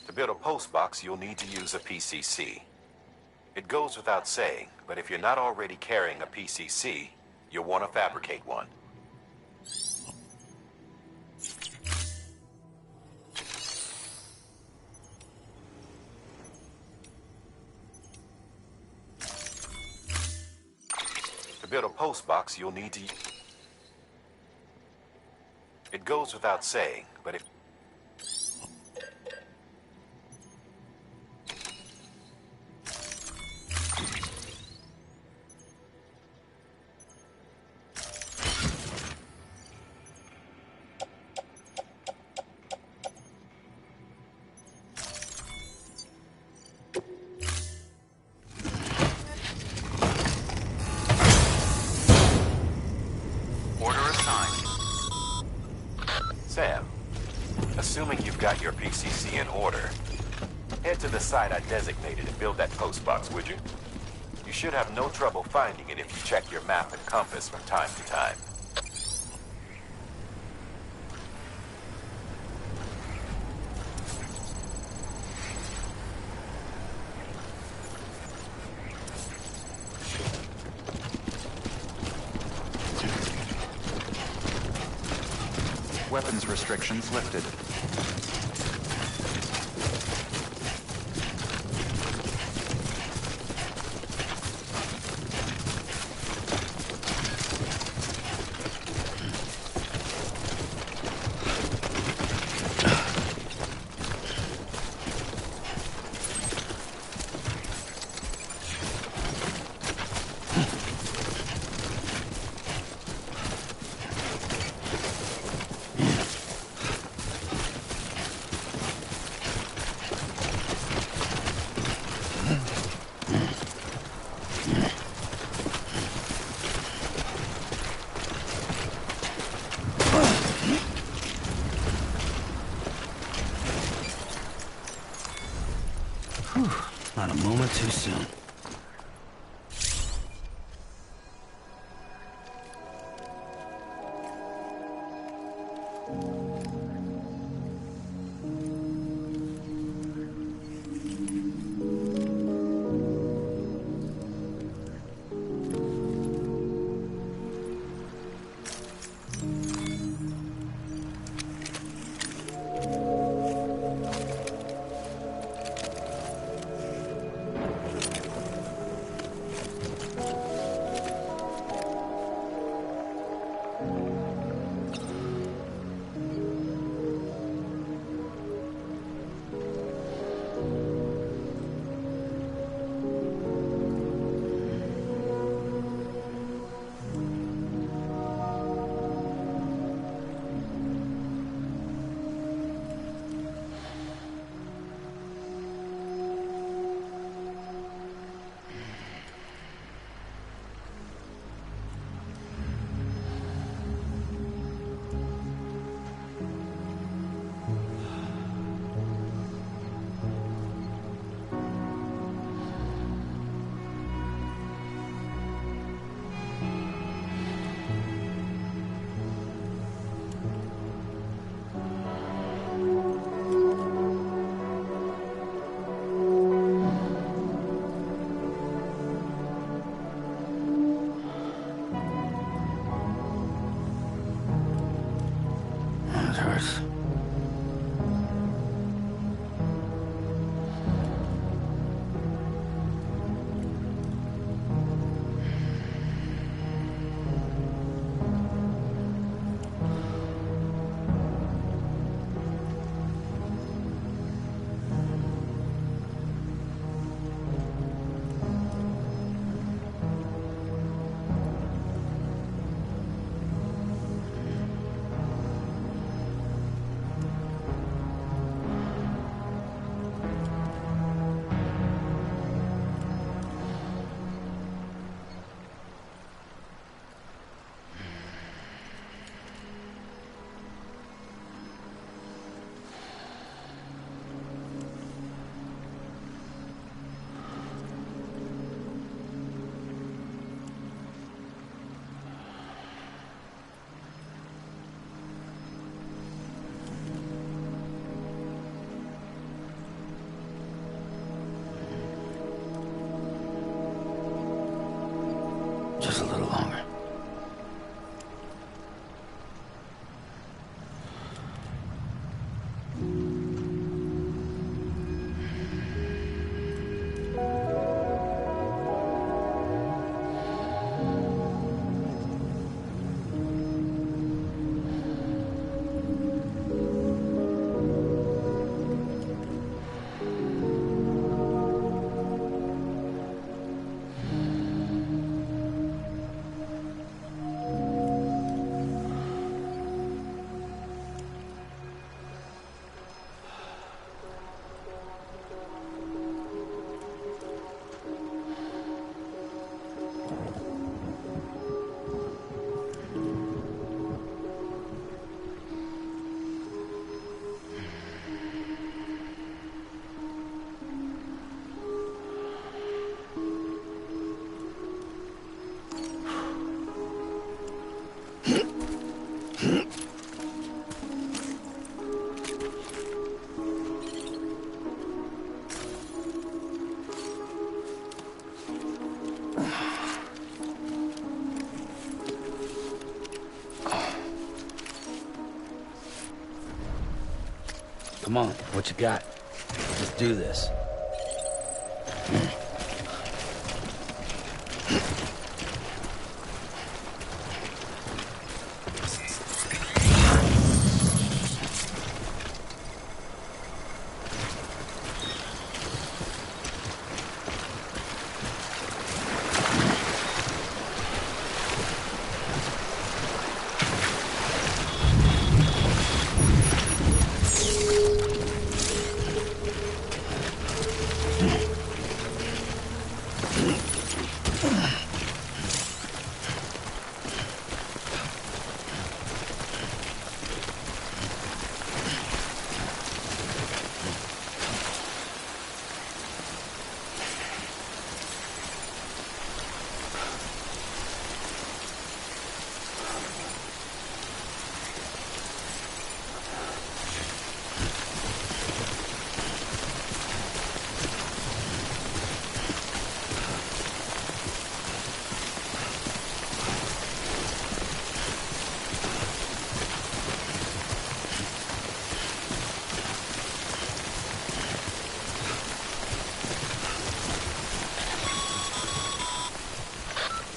To build a post box, you'll need to use a PCC. It goes without saying, but if you're not already carrying a PCC, you'll want to fabricate one. To build a post box, you'll need to... It goes without saying, but if... Sam, assuming you've got your PCC in order, head to the site I designated and build that post box, would you? You should have no trouble finding it if you check your map and compass from time to time. Weapons restrictions lifted. Not a moment too soon. Come on, what you got? Let's do this.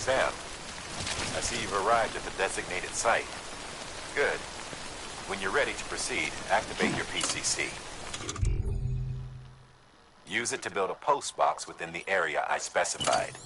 Sam, I see you've arrived at the designated site. Good. When you're ready to proceed, activate your PCC. Use it to build a post box within the area I specified.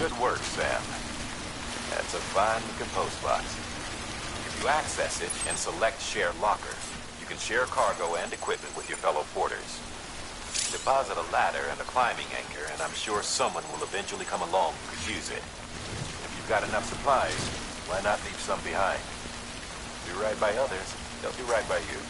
Good work, Sam. That's a fine-looking post box. If you access it and select Share Locker, you can share cargo and equipment with your fellow porters. Deposit a ladder and a climbing anchor, and I'm sure someone will eventually come along who could use it. If you've got enough supplies, why not leave some behind? Do right by others, they'll do right by you.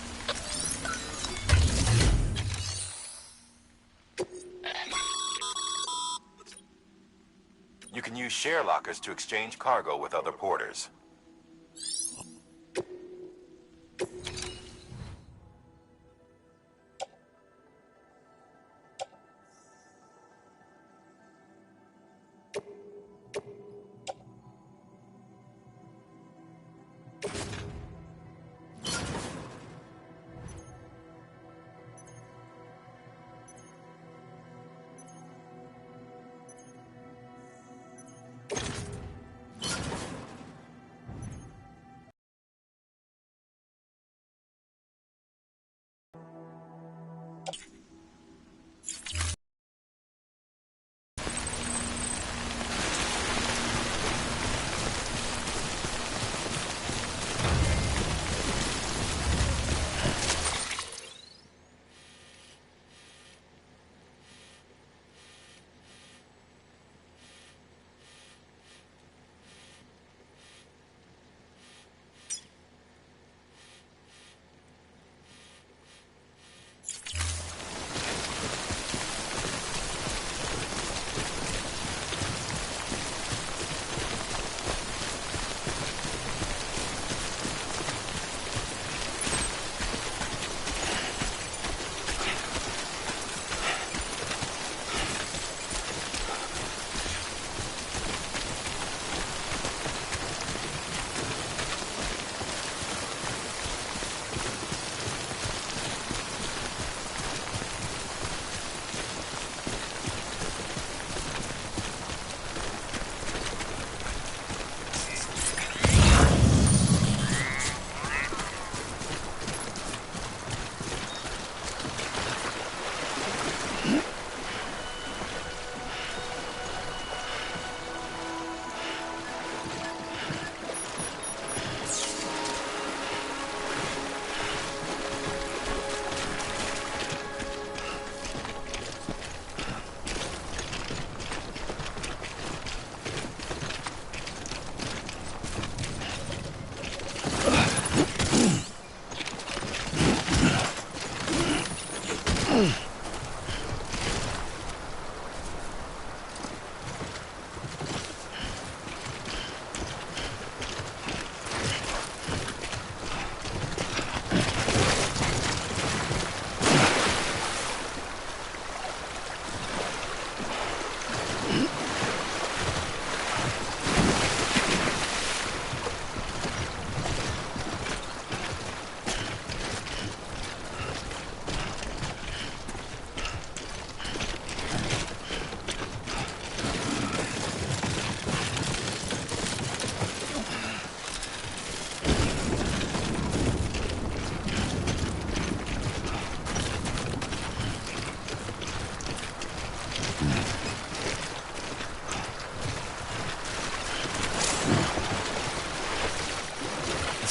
You can use share lockers to exchange cargo with other porters.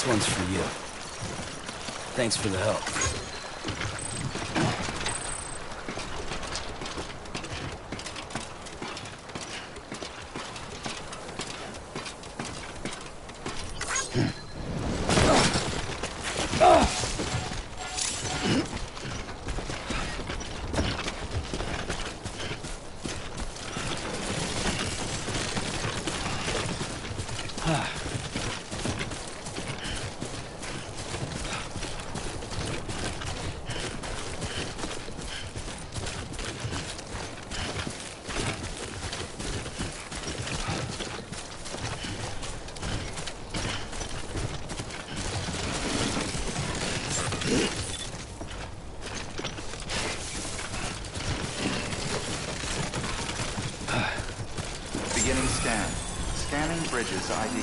This one's for you. Thanks for the help. Beginning scan. Scanning Bridges ID.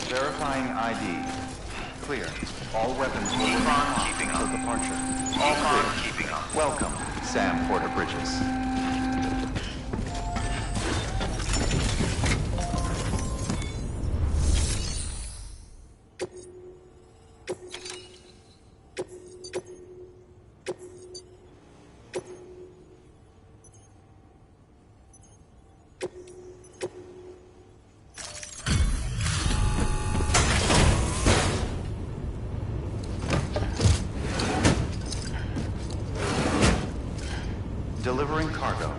Verifying ID. Clear. All weapons will remain locked until departure. All clear. Keeping on. Welcome, Sam Porter Bridges. Delivering cargo.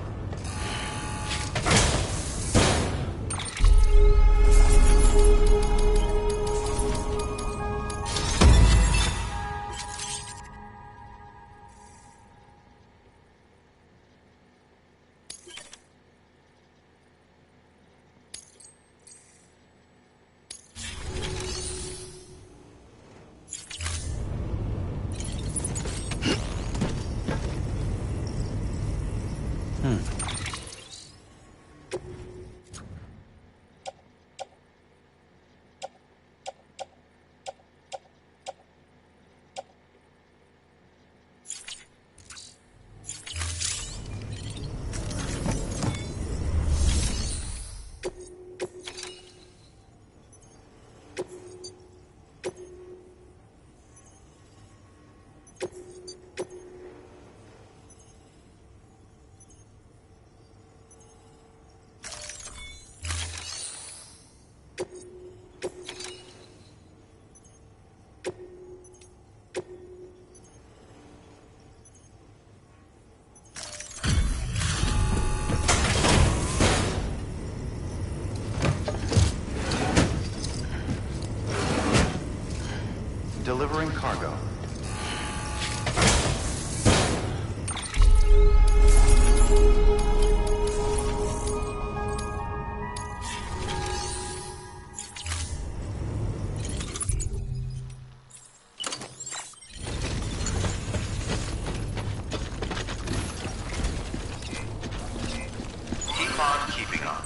Delivering cargo. Keep on keeping on.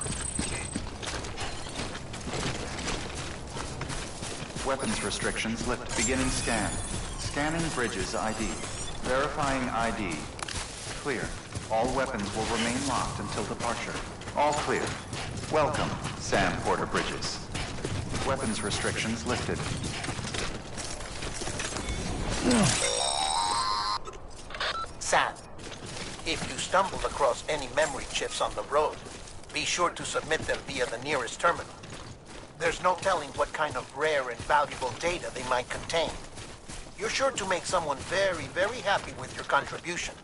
Weapons restrictions lift. Beginning scan. Scanning Bridges ID. Verifying ID. Clear. All weapons will remain locked until departure. All clear. Welcome, Sam Porter Bridges. Weapons restrictions lifted. Sam, if you stumble across any memory chips on the road, be sure to submit them via the nearest terminal. There's no telling what kind of rare and valuable data they might contain. You're sure to make someone very, very happy with your contribution.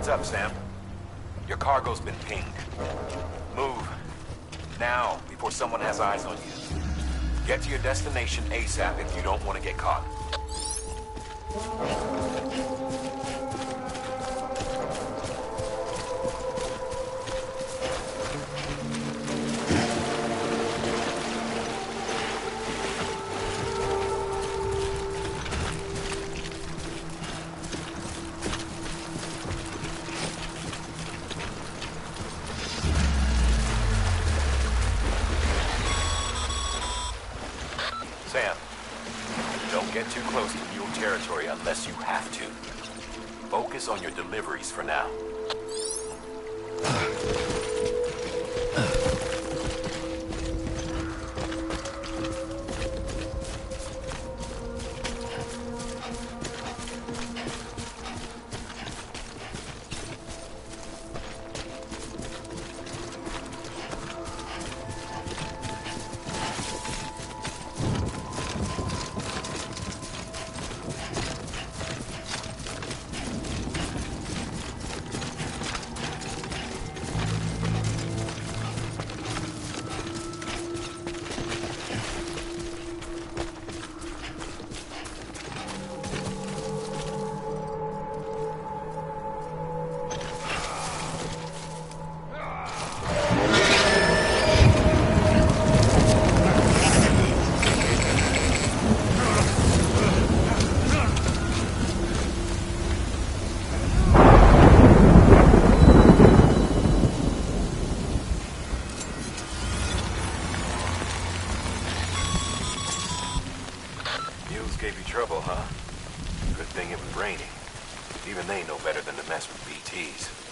Heads up, Sam. Your cargo's been pinged. Move. Now, before someone has eyes on you. Get to your destination ASAP if you don't want to get caught. Sam, don't get too close to mule territory unless you have to. Focus on your deliveries for now. Gave you trouble, huh? Good thing it was raining. Even they know better than to mess with BTs.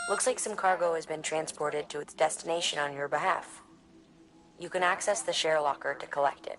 Looks like some cargo has been transported to its destination on your behalf. You can access the share locker to collect it.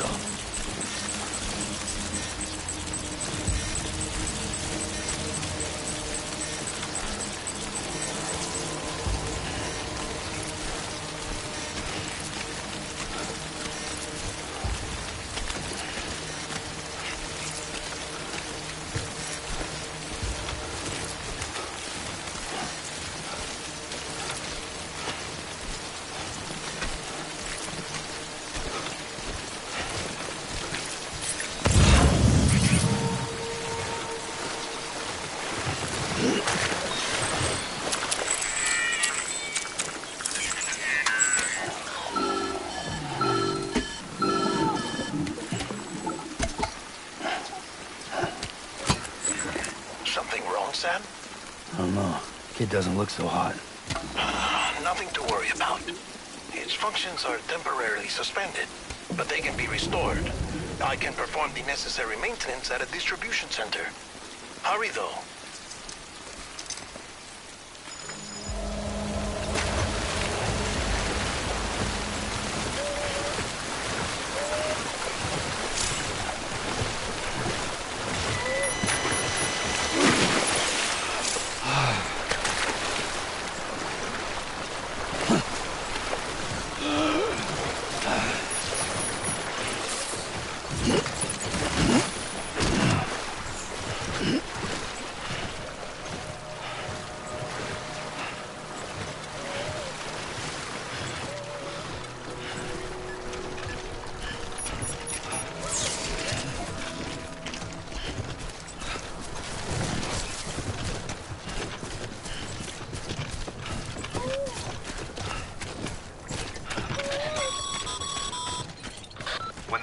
so. Sam? I don't know. Kid doesn't look so hot. Nothing to worry about. Its functions are temporarily suspended, but they can be restored. I can perform the necessary maintenance at a distribution center. Hurry, though.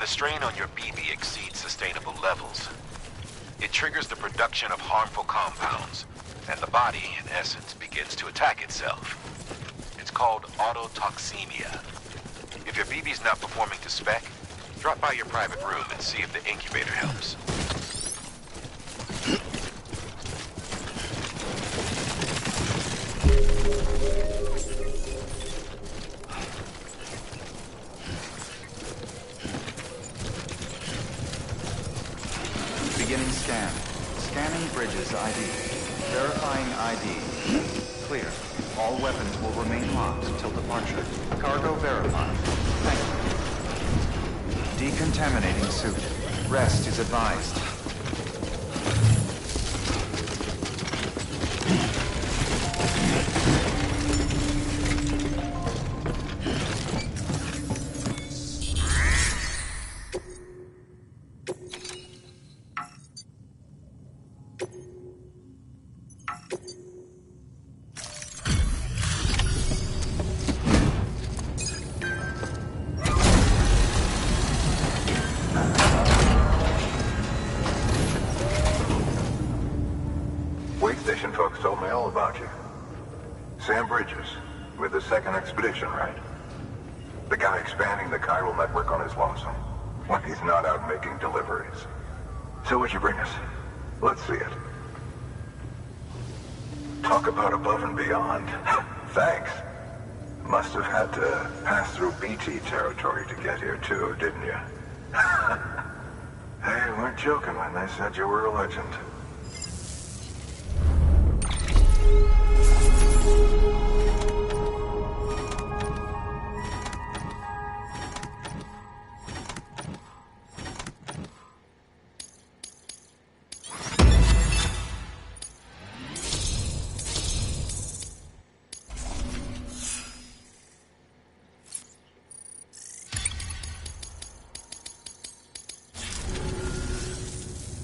Strain on your BB exceeds sustainable levels. It triggers the production of harmful compounds, and the body, in essence, begins to attack itself. It's called autotoxemia. If your BB's not performing to spec, drop by your private room and see if the incubator helps. Beginning scan. Scanning Bridges ID. Verifying ID. Clear. All weapons will remain locked until departure. Cargo verified. Thank you. Decontaminating suit. Rest is advised. Station folks told me all about you. Sam Bridges, with the second expedition, right? The guy expanding the chiral network on his lonesome, when he's not out making deliveries. So what'd you bring us? Let's see it. Talk about above and beyond. Thanks. Must have had to pass through BT territory to get here too, didn't you? They weren't joking when they said you were a legend.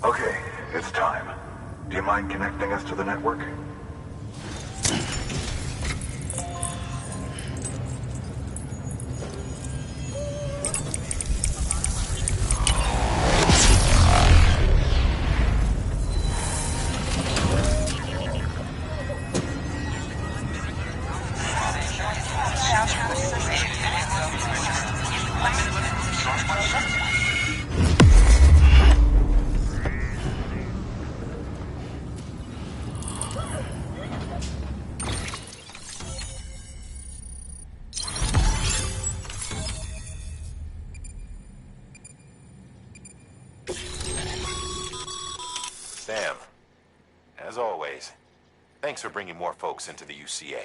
Okay, it's time. Do you mind connecting us to the network? always. Thanks for bringing more folks into the UCA.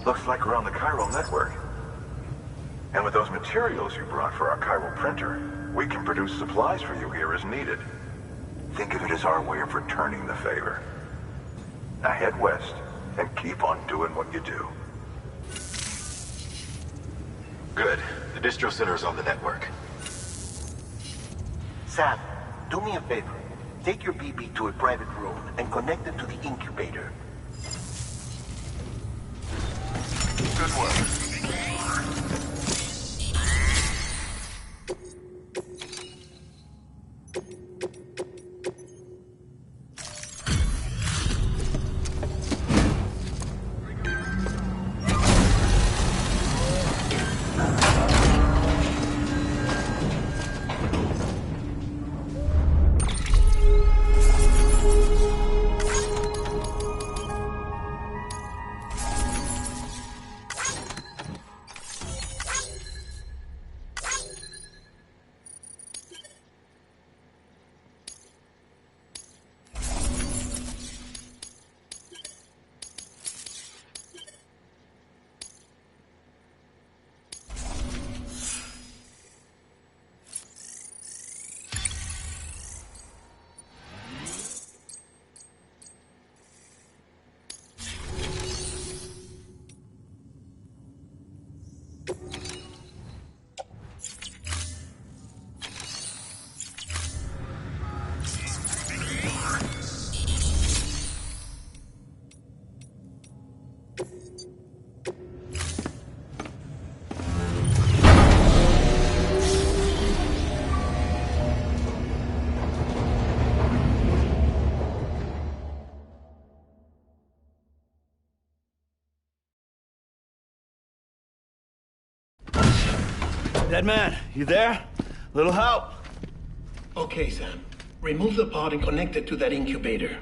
Looks like we're on the chiral network. And with those materials you brought for our chiral printer, we can produce supplies for you here as needed. Think of it as our way of returning the favor. Now head west and keep on doing what you do. Good. The distro center is on the network. Sam, do me a favor. Take your BB to a private room and connect it to the incubator. Good work. Dead man, you there? Little help? Okay, Sam. Remove the pod and connect it to that incubator.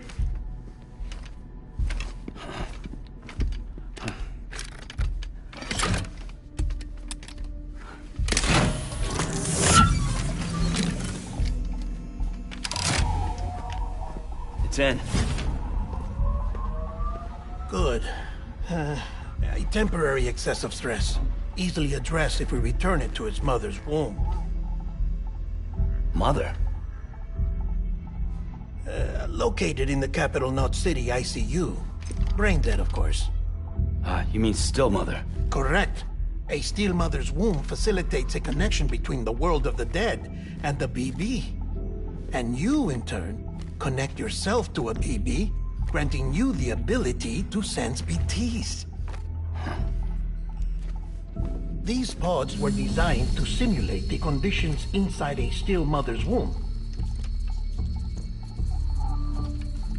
It's in. Good. A temporary excessive stress. Easily addressed if we return it to its mother's womb. Mother? Located in the capital Knot City ICU. Brain dead, of course. You mean still mother? Correct. A still mother's womb facilitates a connection between the world of the dead and the BB. And you, in turn, connect yourself to a BB, granting you the ability to sense BTs. These pods were designed to simulate the conditions inside a still mother's womb.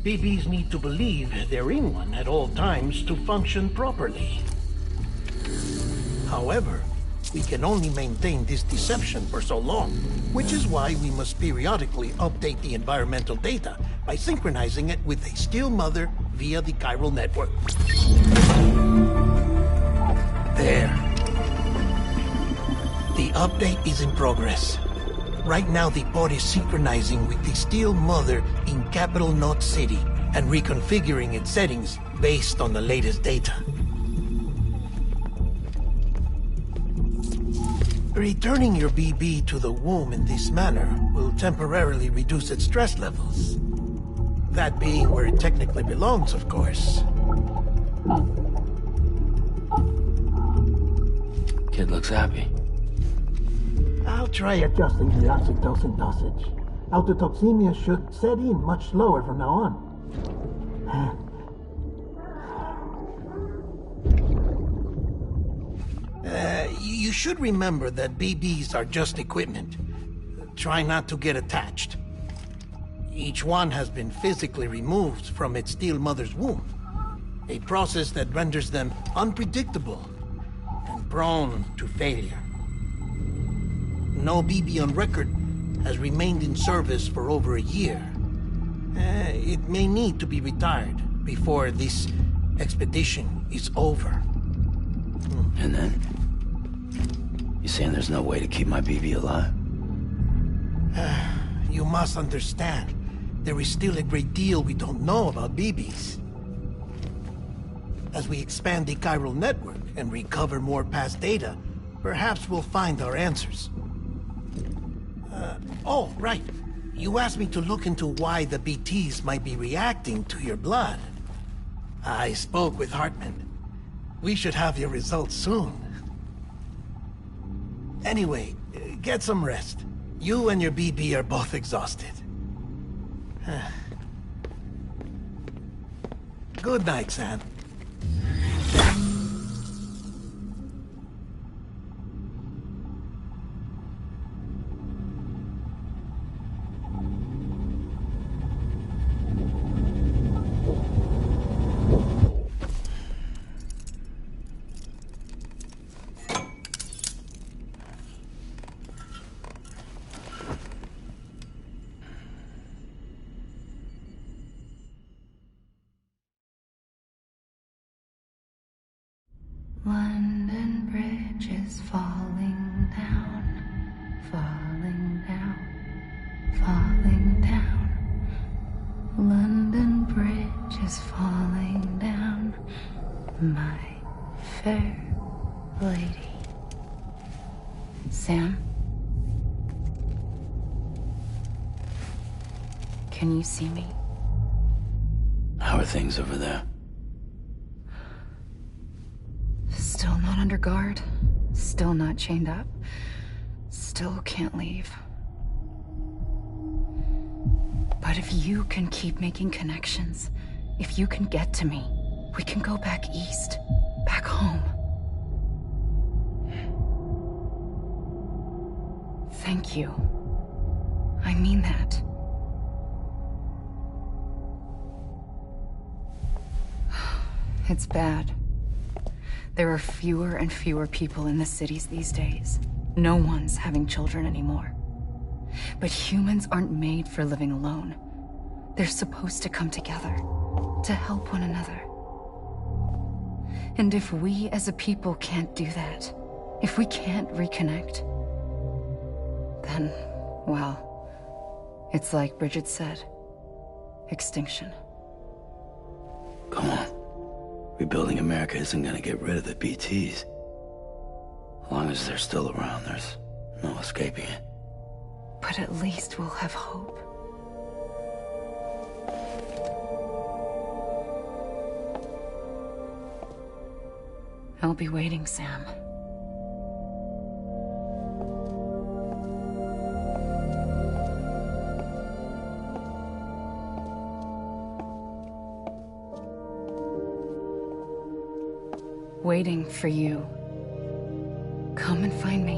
BBs need to believe they're in one at all times to function properly. However, we can only maintain this deception for so long, which is why we must periodically update the environmental data by synchronizing it with a still mother via the chiral network. There. The update is in progress. Right now, the pod is synchronizing with the still mother in capital Knot City and reconfiguring its settings based on the latest data. Returning your BB to the womb in this manner will temporarily reduce its stress levels. That being where it technically belongs, of course. Kid looks happy. I'll try adjusting the oxytocin dosage. Autotoxemia should set in much slower from now on. You should remember that BBs are just equipment. Try not to get attached. Each one has been physically removed from its steel mother's womb. A process that renders them unpredictable and prone to failure. No BB on record has remained in service for over a year. It may need to be retired before this expedition is over. And then? You saying there's no way to keep my BB alive? You must understand, there is still a great deal we don't know about BBs. As we expand the chiral network and recover more past data, perhaps we'll find our answers. Oh, right. You asked me to look into why the BTs might be reacting to your blood. I spoke with Hartman. We should have your results soon. Anyway, get some rest. You and your BB are both exhausted. Good night, Sam. London Bridge is falling down, falling down, falling down. London Bridge is falling down, my fair lady. Sam? Can you see me? How are things over there? Still not under guard, still not chained up, still can't leave. But if you can keep making connections, if you can get to me, we can go back east, back home. Thank you. I mean that. It's bad. There are fewer and fewer people in the cities these days. No one's having children anymore. But humans aren't made for living alone. They're supposed to come together, to help one another. And if we as a people can't do that, if we can't reconnect, then, well, it's like Bridget said, extinction. Come on. Rebuilding America isn't gonna get rid of the BTs. As long as they're still around, there's no escaping it. But at least we'll have hope. I'll be waiting, Sam. Waiting for you. Come and find me.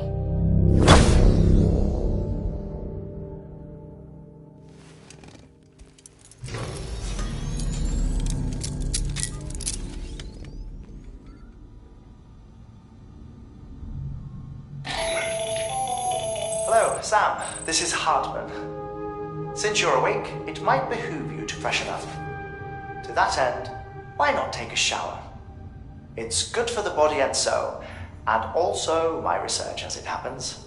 Hello, Sam. This is Hartman. Since you're awake, it might behoove you to freshen up. To that end, why not take a shower? It's good for the body and soul, and also my research as it happens.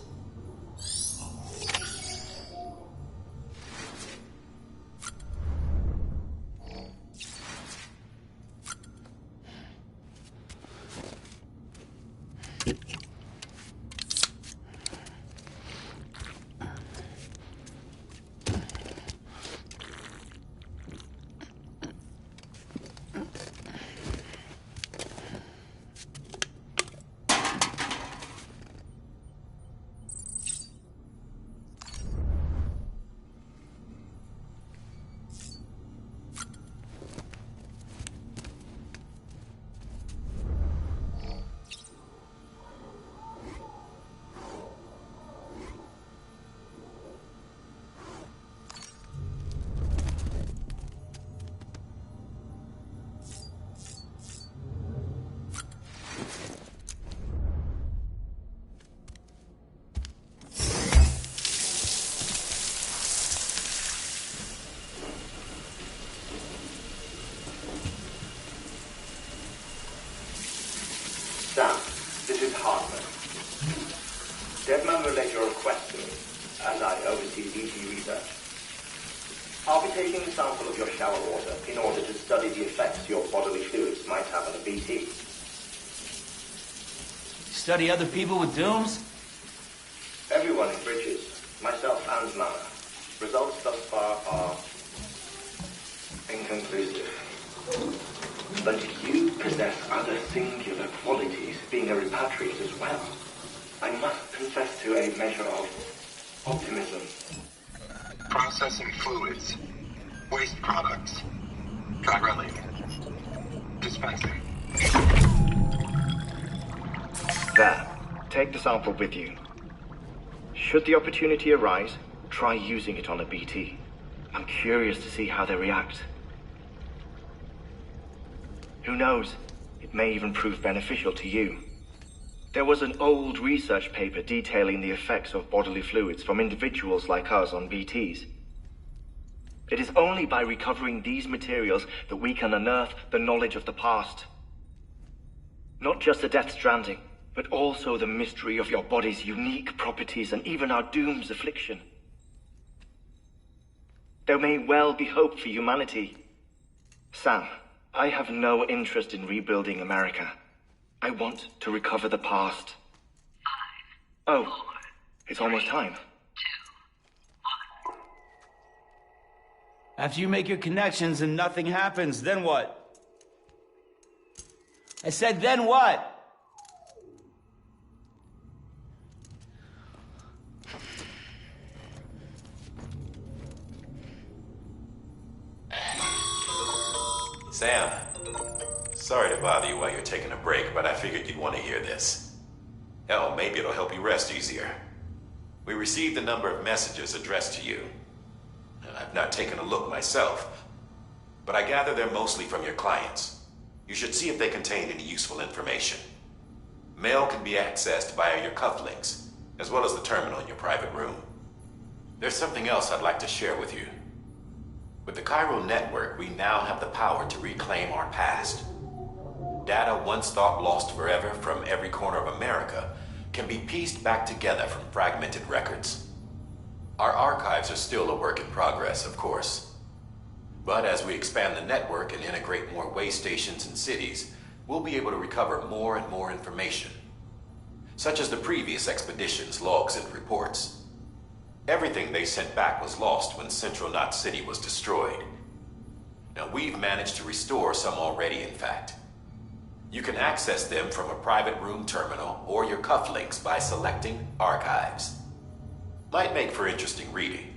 I'll be taking a sample of your shower water in order to study the effects your bodily fluids might have on a BT. Study other people with dooms? Everyone in Bridges, myself and Mana. Results thus far are inconclusive. But you possess other singular qualities, being a repatriate as well. I must confess to a measure of optimism. Processing fluids. Waste products. Chiralium. Dispensing. There. Take the sample with you. Should the opportunity arise, try using it on a BT. I'm curious to see how they react. Who knows? It may even prove beneficial to you. There was an old research paper detailing the effects of bodily fluids from individuals like us on BTs. It is only by recovering these materials that we can unearth the knowledge of the past. Not just the Death Stranding, but also the mystery of your body's unique properties and even our doom's affliction. There may well be hope for humanity. Sam, I have no interest in rebuilding America. I want to recover the past. 5, 4, oh, it's almost time. 2, 1. After you make your connections and nothing happens, then what? I said, then what? Sam, sorry to bother you while you're taking a break, but I figured you'd want to hear this. Hell, maybe it'll help you rest easier. We received a number of messages addressed to you. I've not taken a look myself, but I gather they're mostly from your clients. You should see if they contain any useful information. Mail can be accessed via your cufflinks, as well as the terminal in your private room. There's something else I'd like to share with you. With the Chiral Network, we now have the power to reclaim our past. Data once thought lost forever from every corner of America can be pieced back together from fragmented records. Our archives are still a work in progress, of course. But as we expand the network and integrate more way stations and cities, we'll be able to recover more and more information, such as the previous expedition's logs and reports. Everything they sent back was lost when Central Knot City was destroyed. Now, we've managed to restore some already, in fact. You can access them from a private room terminal or your cufflinks by selecting Archives. Might make for interesting reading.